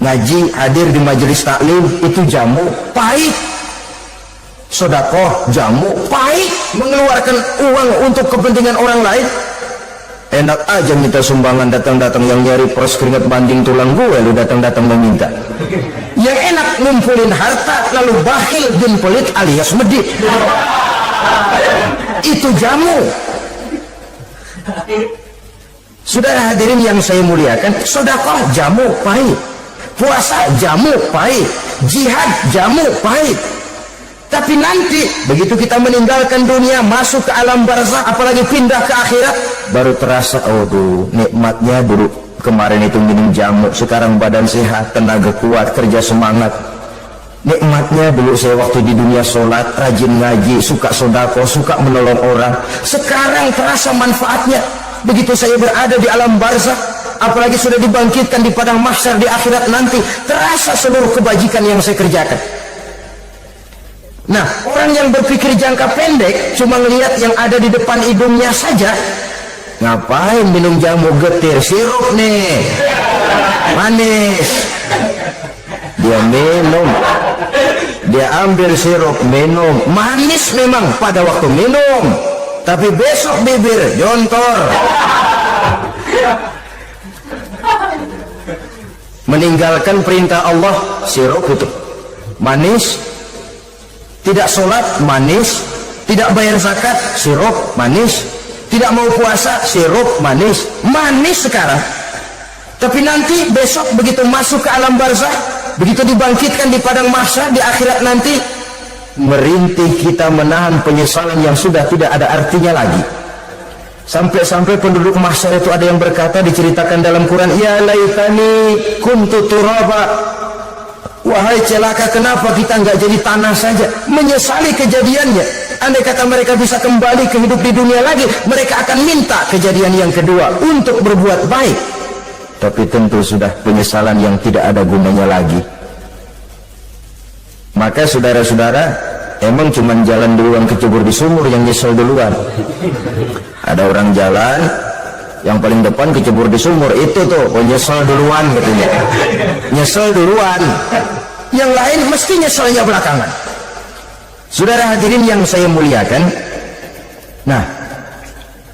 Speaker 2: Ngaji, hadir di majelis taklim itu jamu, pahit. Sedekah jamu, pahit. Mengeluarkan uang untuk kepentingan orang lain, enak aja minta sumbangan, datang-datang yang nyari pros keringat banding tulang gue, lu datang-datang meminta. Yang enak ngumpulin harta lalu bakhil bin pelit alias medit, itu jamu. Saudara hadirin yang saya muliakan, sedekah jamu, pahit. puasa jamu pahit, jihad jamu pahit. Tapi nanti begitu kita meninggalkan dunia, masuk ke alam barzakh, apalagi pindah ke akhirat, baru terasa, oh tuh nikmatnya dulu kemarin itu minum jamu, sekarang badan sehat, tenaga kuat, kerja semangat. Nikmatnya dulu saya waktu di dunia sholat, rajin ngaji, suka sodako, suka menolong orang. Sekarang terasa manfaatnya begitu saya berada di alam barzakh, apalagi sudah dibangkitkan di padang mahsyar di akhirat nanti, terasa seluruh kebajikan yang saya kerjakan. Nah, orang yang berpikir jangka pendek cuma ngelihat yang ada di depan hidungnya saja. Ngapain minum jamu getir, sirup nih manis, dia minum, dia ambil sirup minum, manis memang pada waktu minum, tapi besok bibir jontor. Meninggalkan perintah Allah, sirup itu manis. Tidak sholat, manis. Tidak bayar zakat, sirup, manis. Tidak mau puasa, sirup, manis. Manis sekarang. Tapi nanti besok begitu masuk ke alam barzakh, begitu dibangkitkan di padang mahsyar di akhirat nanti, merintih kita menahan penyesalan yang sudah tidak ada artinya lagi. Sampai-sampai penduduk mahsyar itu ada yang berkata, diceritakan dalam Quran, ya laitani kuntu turaba, wahai celaka, kenapa kita nggak jadi tanah saja. Menyesali kejadiannya. Andai kata mereka bisa kembali ke hidup di dunia lagi, mereka akan minta kejadian yang kedua untuk berbuat baik. Tapi tentu sudah penyesalan yang tidak ada gunanya lagi. Maka saudara-saudara, emang cuman jalan duluan kecebur di sumur yang nyesel duluan. Ada orang jalan yang paling depan kecebur di sumur, itu tuh nyesel duluan katanya. Nyesel duluan. Yang lain mesti nyeselnya belakangan. Saudara hadirin yang saya muliakan, nah,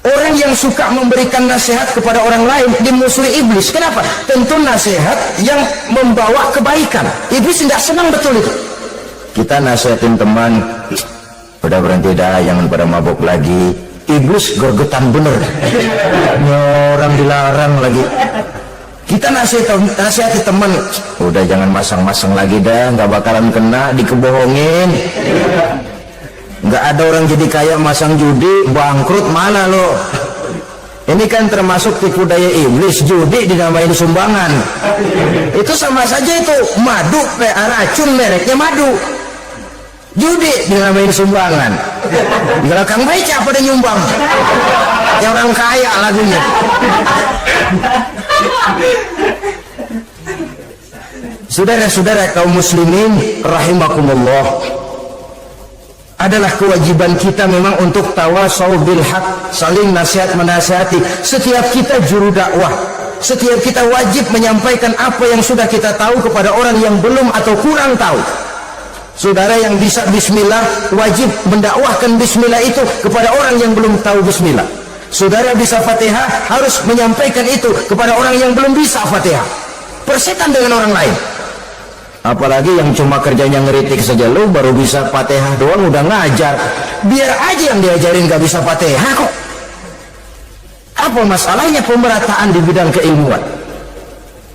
Speaker 2: orang yang suka memberikan nasihat kepada orang lain dimusuhi iblis. Kenapa? Tentu nasihat yang membawa kebaikan. Iblis tidak senang betul itu. Kita nasihatin teman, udah berhenti dah, jangan pada mabuk lagi. Iblis gergetan bener. Orang dilarang lagi. Kita nasihati teman, udah jangan masang-masang lagi dah, nggak bakalan kena, dikebohongin. Nggak ada orang jadi kaya masang judi, bangkrut mana lo? Ini kan termasuk tipu daya iblis, judi dinamain sumbangan. Itu sama saja itu madu, racun mereknya madu. Judi dinamain sumbangan. Kalau Kang Baca pada nyumbang, yang orang kaya lagunya. Saudara-saudara kaum muslimin rahimakumullah, adalah kewajiban kita memang untuk tawasau bil haq, saling nasihat menasihati. Setiap kita juru dakwah, setiap kita wajib menyampaikan apa yang sudah kita tahu kepada orang yang belum atau kurang tahu. Saudara yang bisa bismillah wajib mendakwahkan bismillah itu kepada orang yang belum tahu bismillah. Saudara bisa Fatihah harus menyampaikan itu kepada orang yang belum bisa Fatihah. Persetan dengan orang lain. Apalagi yang cuma kerjanya ngeritik saja, lo baru bisa Fatihah doang udah ngajar. Biar aja yang diajarin gak bisa Fatihah kok. Apa masalahnya pemerataan di bidang keilmuan?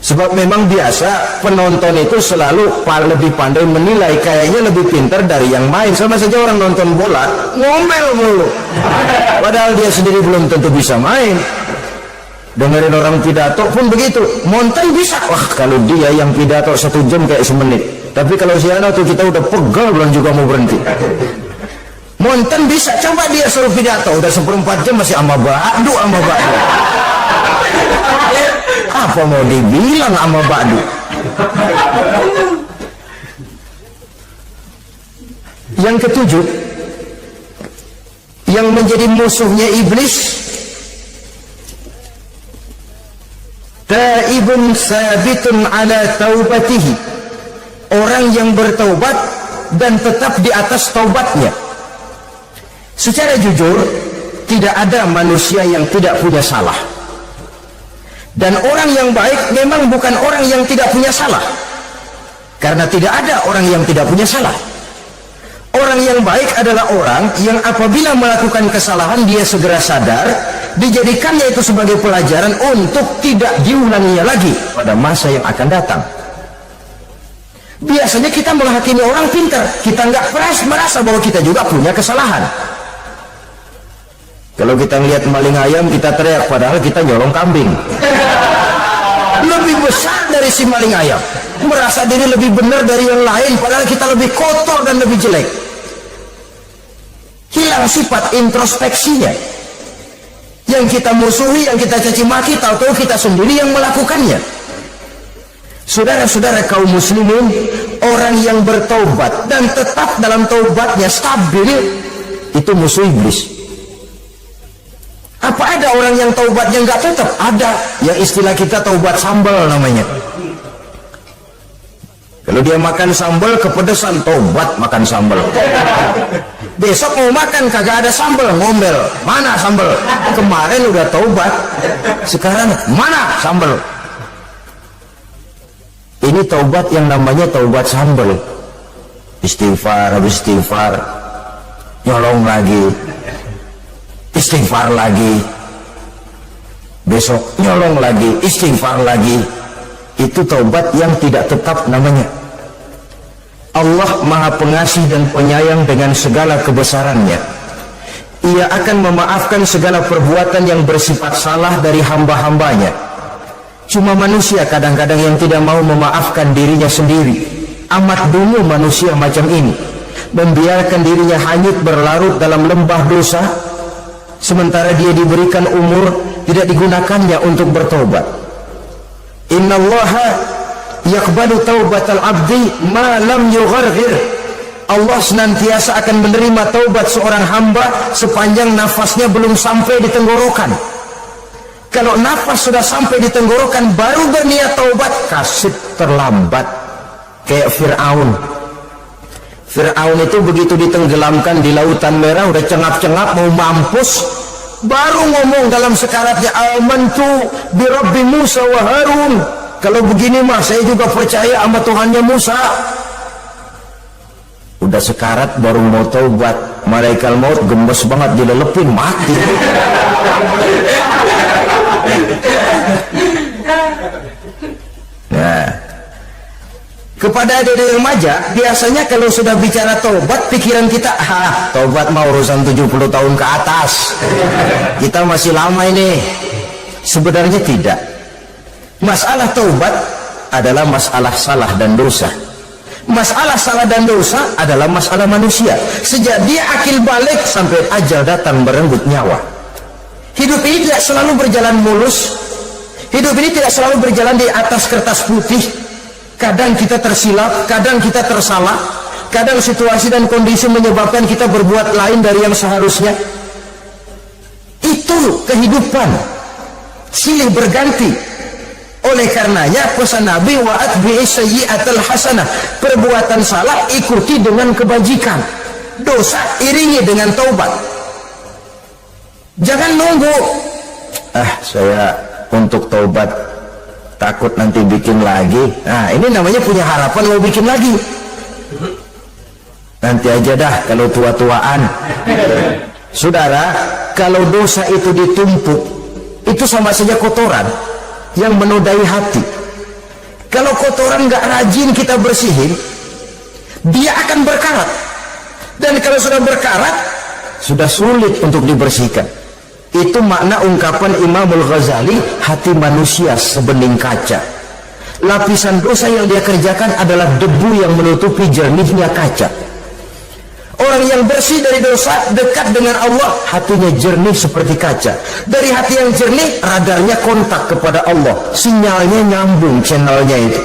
Speaker 2: Sebab memang biasa penonton itu selalu lebih pandai menilai, kayaknya lebih pintar dari yang main. Sama saja orang nonton bola ngomel mulu, padahal dia sendiri belum tentu bisa main. Dengerin orang pidato pun begitu, monten bisa. Wah, kalau dia yang pidato 1 jam kayak semenit, tapi kalau si anak tuh kita udah pegal belum juga mau berhenti. Monten bisa, coba dia suruh pidato udah 1/4 jam masih ama ba'du. Apa mau dibilang ama ba'du? Yang ketujuh, yang menjadi musuhnya iblis, taibun sabitun ala taubatihi, orang yang bertaubat dan tetap di atas taubatnya. Secara jujur, tidak ada manusia yang tidak punya salah. Dan orang yang baik memang bukan orang yang tidak punya salah, karena tidak ada orang yang tidak punya salah. Orang yang baik adalah orang yang apabila melakukan kesalahan dia segera sadar, dijadikannya itu sebagai pelajaran untuk tidak diulanginya lagi pada masa yang akan datang. Biasanya kita menghakimi orang pintar, kita nggak merasa bahwa kita juga punya kesalahan. Kalau kita lihat maling ayam, kita teriak, padahal kita nyolong kambing. Lebih besar dari si maling ayam, merasa diri lebih benar dari yang lain, padahal kita lebih kotor dan lebih jelek. Hilang sifat introspeksinya. Yang kita musuhi, yang kita caci maki, tahu-tahu kita sendiri yang melakukannya. Saudara-saudara kaum muslimin, orang yang bertaubat dan tetap dalam taubatnya stabil, itu musuh iblis. Apa ada orang yang taubatnya nggak tetap? Ada, yang istilah kita taubat sambal namanya. Kalau dia makan sambal kepedesan, taubat makan sambal. Besok mau makan kagak ada sambal, ngomel. Mana sambal? Kemarin udah taubat, sekarang mana sambal? Ini taubat yang namanya taubat sambal. Istighfar, habis istighfar, nyolong lagi, istighfar lagi, besok nyolong lagi, istighfar lagi. Itu taubat yang tidak tetap namanya. Allah Maha Pengasih dan Penyayang dengan segala kebesarannya. Ia akan memaafkan segala perbuatan yang bersifat salah dari hamba-hambanya. Cuma manusia kadang-kadang yang tidak mau memaafkan dirinya sendiri. Amat dulu manusia macam ini, membiarkan dirinya hanyut berlarut dalam lembah dosa, sementara dia diberikan umur tidak digunakannya untuk bertobat. Innallaha yaqbalu taubatal abdi ma lam yugharghir. Allah senantiasa akan menerima taubat seorang hamba sepanjang nafasnya belum sampai di tenggorokan. Kalau nafas sudah sampai di tenggorokan baru berniat taubat, kasih terlambat. Kayak Fir'aun. Fir'aun itu begitu ditenggelamkan di lautan merah, udah cengap-cengap mau mampus, baru ngomong dalam sekaratnya, amantu bi Rabbi Musa wa Harun. Kalau begini mah saya juga percaya sama Tuhannya Musa. Udah sekarat baru mau taubat, malaikat maut gemes banget, dilelepin mati. Nah, kepada adik-adik remaja, biasanya kalau sudah bicara taubat, pikiran kita, taubat mau urusan 70 tahun ke atas, kita masih lama ini. Sebenarnya tidak. Masalah taubat adalah masalah salah dan dosa. Masalah salah dan dosa adalah masalah manusia. Sejak dia akil balik sampai ajal datang merenggut nyawa. Hidup ini tidak selalu berjalan mulus. Hidup ini tidak selalu berjalan di atas kertas putih. Kadang kita tersilap, kadang kita tersalah, kadang situasi dan kondisi menyebabkan kita berbuat lain dari yang seharusnya. Itu kehidupan, silih berganti. Oleh karenanya pesan Nabi, wa atbi'i sayyi'atal hasanah, perbuatan salah ikuti dengan kebajikan, dosa iringi dengan taubat. Jangan nunggu, saya untuk taubat takut nanti bikin lagi. Nah, ini namanya punya harapan mau bikin lagi. Nanti aja dah kalau tua-tuaan. Saudara, kalau dosa itu ditumpuk, itu sama saja kotoran yang menodai hati. Kalau kotoran nggak rajin kita bersihin, dia akan berkarat. Dan kalau sudah berkarat, sudah sulit untuk dibersihkan. Itu makna ungkapan Imamul Ghazali, hati manusia sebening kaca. Lapisan dosa yang dia kerjakan adalah debu yang menutupi jernihnya kaca. Orang yang bersih dari dosa dekat dengan Allah, hatinya jernih seperti kaca. Dari hati yang jernih, radarnya kontak kepada Allah, sinyalnya nyambung channelnya itu,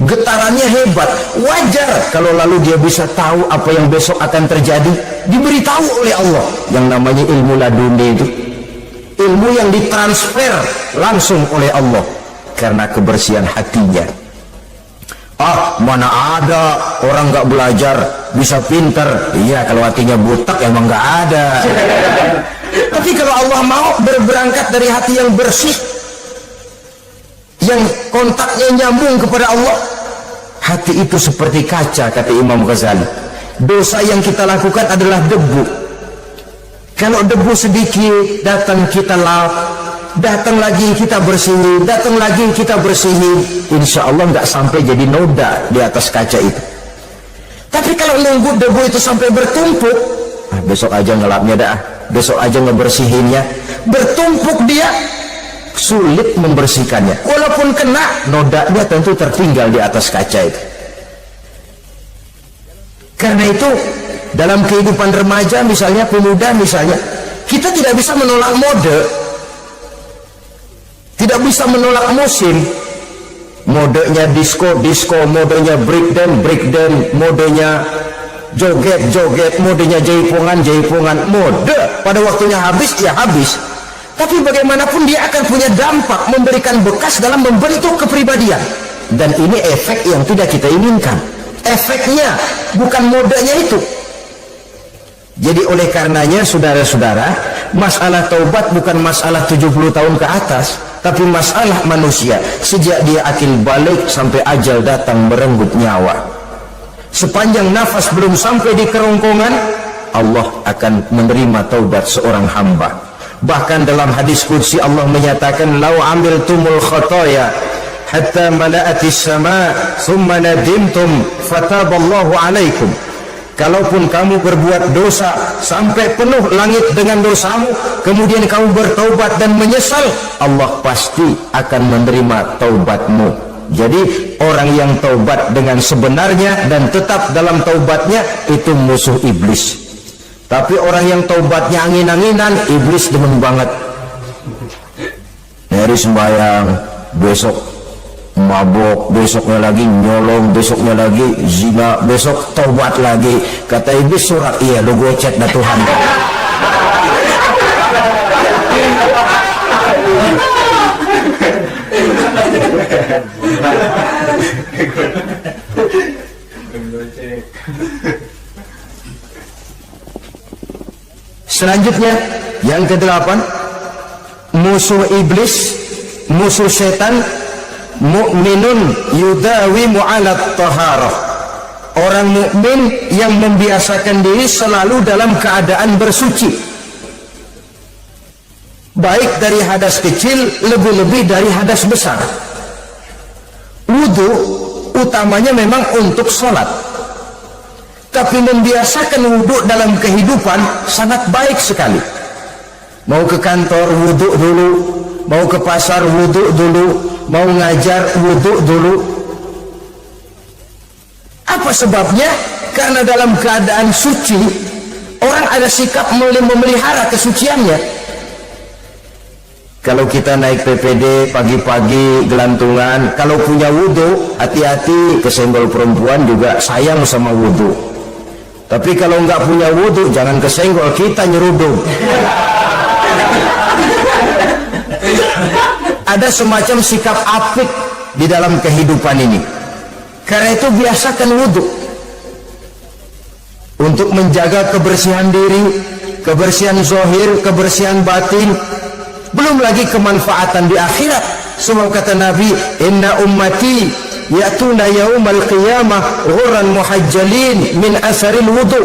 Speaker 2: getarannya hebat. Wajar kalau lalu dia bisa tahu apa yang besok akan terjadi, diberitahu oleh Allah. Yang namanya ilmu laduni itu, ilmu yang ditransfer langsung oleh Allah karena kebersihan hatinya. Mana ada orang nggak belajar bisa pinter? Iya, kalau hatinya butak emang nggak ada. Tapi kalau Allah mau berberangkat dari hati yang bersih, yang kontaknya nyambung kepada Allah, hati itu seperti kaca, kata Imam Ghazali. Dosa yang kita lakukan adalah debu. Kalau debu sedikit datang kita lap, datang lagi kita bersihin, datang lagi kita bersihin, insya Allah nggak sampai jadi noda di atas kaca itu. Tapi kalau nunggu debu itu sampai bertumpuk, besok aja ngelapnya dah, besok aja ngebersihinnya, bertumpuk dia, sulit membersihkannya. Walaupun kena, nodanya tentu tertinggal di atas kaca itu. Karena itu dalam kehidupan remaja misalnya, pemuda misalnya, kita tidak bisa menolak mode, tidak bisa menolak musim. Modenya disco, modenya breakdance, modenya joget, modenya jaipongan, mode pada waktunya habis, ya habis. Tapi bagaimanapun dia akan punya dampak, memberikan bekas dalam membentuk kepribadian. Dan ini efek yang tidak kita inginkan. Efeknya bukan modenya itu. Jadi oleh karenanya saudara-saudara, masalah taubat bukan masalah 70 tahun ke atas, tapi masalah manusia sejak dia akil balik sampai ajal datang merenggut nyawa. Sepanjang nafas belum sampai di kerongkongan, Allah akan menerima taubat seorang hamba. Bahkan dalam hadis qudsi Allah menyatakan, "Lau amiltumul khataya hatta mala'atis sama thumma nadimtum fataballahu alaikum." Kalaupun kamu berbuat dosa sampai penuh langit dengan dosamu, kemudian kamu bertaubat dan menyesal, Allah pasti akan menerima taubatmu. Jadi orang yang taubat dengan sebenarnya dan tetap dalam taubatnya itu musuh iblis. Tapi orang yang taubatnya angin-anginan, iblis demen banget. Hari sembahyang, besok mabok, besoknya lagi nyolong, besoknya lagi zina, besok taubat lagi. Kata iblis, surat iya lu gocet dah Tuhan. Selanjutnya yang ke-8, musuh iblis, musuh setan, mu'minun yudawimu ala taharah. Orang mukmin yang membiasakan diri selalu dalam keadaan bersuci, baik dari hadas kecil, lebih-lebih dari hadas besar. Wudu utamanya memang untuk sholat, tapi membiasakan wudu dalam kehidupan sangat baik sekali. Mau ke kantor wudu dulu, mau ke pasar wudu dulu, mau ngajar wudu dulu. Apa sebabnya? Karena dalam keadaan suci orang ada sikap memelihara kesuciannya. Kalau kita naik PPD pagi-pagi gelantungan, kalau punya wudu, hati-hati, kesenggol perempuan juga sayang sama wudu. Tapi kalau nggak punya wudu, jangan kesenggol, kita nyerudung. Ada semacam sikap apik di dalam kehidupan ini. Karena itu biasakan wudu untuk menjaga kebersihan diri, kebersihan zahir, kebersihan batin, belum lagi kemanfaatan di akhirat. Sebab kata Nabi, "Inna ummati ya'tuna yaumal qiyamah ghurran muhajjalin min asaril wudu."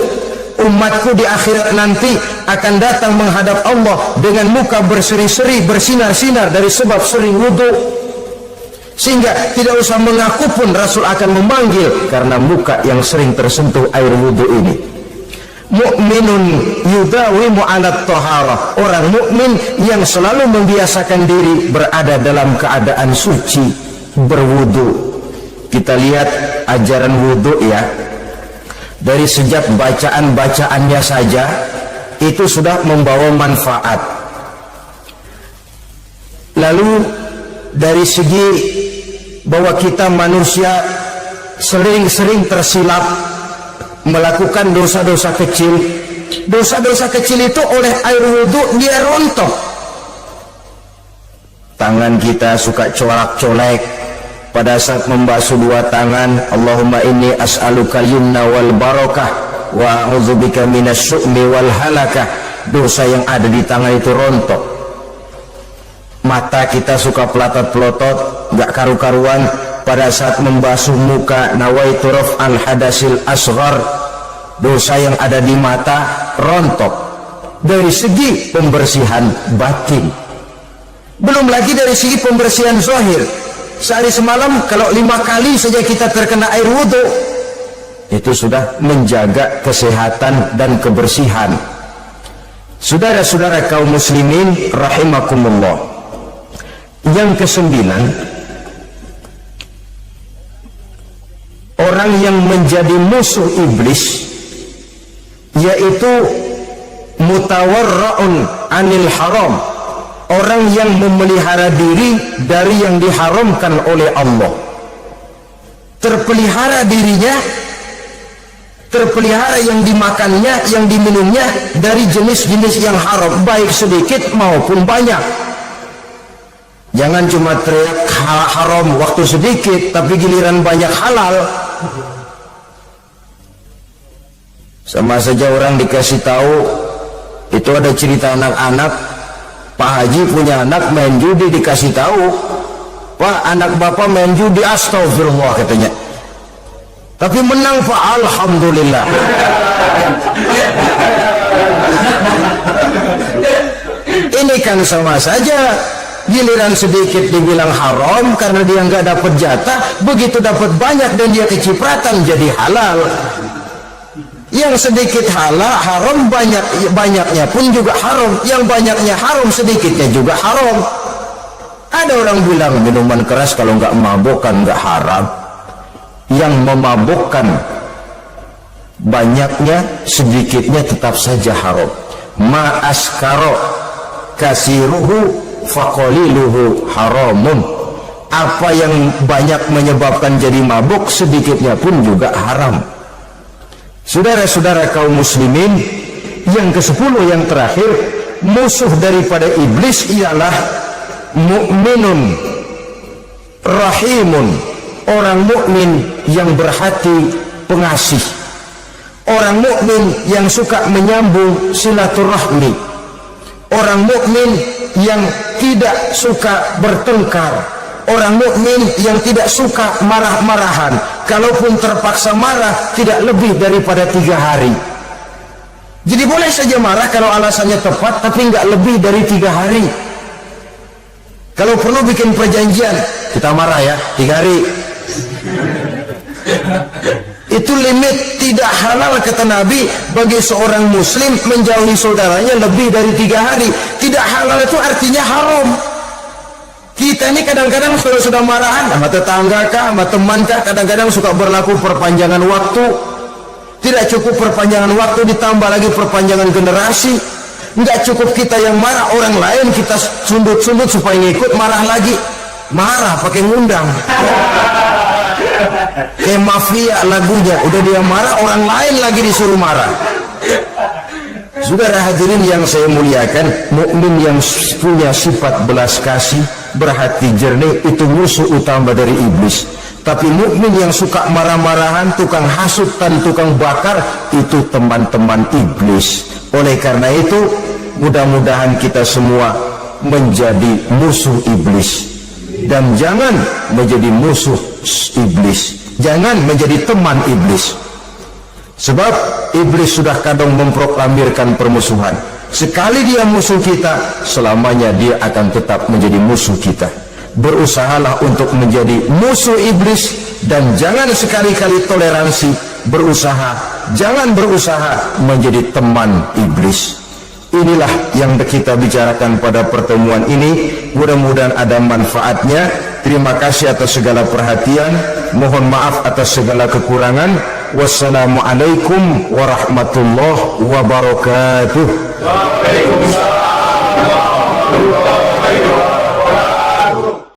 Speaker 2: Umatku di akhirat nanti akan datang menghadap Allah dengan muka berseri-seri, bersinar-sinar dari sebab sering wudu. Sehingga tidak usah mengaku pun Rasul akan memanggil karena muka yang sering tersentuh air wudu ini. Mu'minun yudawimu ala taharah. Orang mukmin yang selalu membiasakan diri berada dalam keadaan suci, berwudu. Kita lihat ajaran wudu ya. Dari sejak bacaan-bacaannya saja itu sudah membawa manfaat. Lalu dari segi bahwa kita manusia sering-sering tersilap melakukan dosa-dosa kecil. Dosa-dosa kecil itu oleh air wudu dia rontok. Tangan kita suka colak-colek pada saat membasuh dua tangan. Allahumma inni as'aluka yumna wal barakah wa a'udzubika minasyu'mi wal halakah. Dosa yang ada di tangan itu rontok. Mata kita suka pelotot-pelotot, gak karu-karuan pada saat membasuh muka. Nawaitu raf'al hadasil asghar. Dosa yang ada di mata rontok. Dari segi pembersihan batin, Belum lagi dari segi pembersihan zahir. Sehari semalam kalau 5 kali saja kita terkena air wudhu, itu sudah menjaga kesehatan dan kebersihan. Saudara-saudara kaum muslimin rahimakumullah. Yang kesembilan, orang yang menjadi musuh iblis yaitu mutawarra'un anil haram, orang yang memelihara diri dari yang diharamkan oleh Allah. Terpelihara dirinya, terpelihara yang dimakannya, yang diminumnya dari jenis-jenis yang haram, baik sedikit maupun banyak. Jangan cuma teriak haram waktu sedikit, tapi giliran banyak halal. Sama saja orang dikasih tahu, itu ada cerita anak-anak, Pak Haji punya anak main judi, dikasih tahu, Pak, anak bapak main judi, astagfirullah katanya, tapi menang Pak, alhamdulillah. Ini kan sama saja, giliran sedikit dibilang haram karena dia nggak dapat jatah, begitu dapat banyak dan dia kecipratan jadi halal. Yang sedikit halal haram, banyaknya pun juga haram, yang banyaknya haram, sedikitnya juga haram. Ada orang bilang minuman keras kalau nggak memabukkan nggak haram. Yang memabukkan banyaknya sedikitnya tetap saja haram. Ma askaro kasiruhu faqaliluhu haramun. Apa yang banyak menyebabkan jadi mabuk, sedikitnya pun juga haram. Saudara-saudara kaum muslimin, yang ke-10 yang terakhir, musuh daripada iblis ialah mukminun rahimun, orang mukmin yang berhati pengasih, orang mukmin yang suka menyambung silaturahmi, orang mukmin yang tidak suka bertengkar, orang mukmin yang tidak suka marah-marahan, kalaupun terpaksa marah tidak lebih daripada 3 hari. Jadi boleh saja marah kalau alasannya tepat, tapi nggak lebih dari 3 hari. Kalau perlu bikin perjanjian, kita marah ya 3 hari. Itu limit. Tidak halal kata Nabi bagi seorang muslim menjauhi saudaranya lebih dari 3 hari. Tidak halal itu artinya haram. Kita ini kadang-kadang kalau sudah marahan sama tetangga kah, sama teman kah, kadang-kadang suka berlaku perpanjangan waktu. Tidak cukup perpanjangan waktu, ditambah lagi perpanjangan generasi. Nggak cukup kita yang marah, orang lain kita sundut-sundut supaya ngikut marah lagi. Marah pakai ngundang. Kayak mafia lagunya, udah dia marah, orang lain lagi disuruh marah. Saudara hadirin yang saya muliakan, mukmin yang punya sifat belas kasih, berhati jernih, itu musuh utama dari iblis. Tapi mukmin yang suka marah-marahan, tukang hasut dan tukang bakar, itu teman-teman iblis. Oleh karena itu, mudah-mudahan kita semua menjadi musuh iblis, dan jangan menjadi musuh iblis, jangan menjadi teman iblis. Sebab iblis sudah kadang memproklamirkan permusuhan. Sekali dia musuh kita, selamanya dia akan tetap menjadi musuh kita. Berusahalah untuk menjadi musuh iblis, dan jangan sekali-kali toleransi. Jangan berusaha menjadi teman iblis. Inilah yang kita bicarakan pada pertemuan ini. Mudah-mudahan ada manfaatnya. Terima kasih atas segala perhatian. Mohon maaf atas segala kekurangan. Wassalamualaikum warahmatullahi wabarakatuh. Waalaikumsalam warahmatullahi wabarakatuh.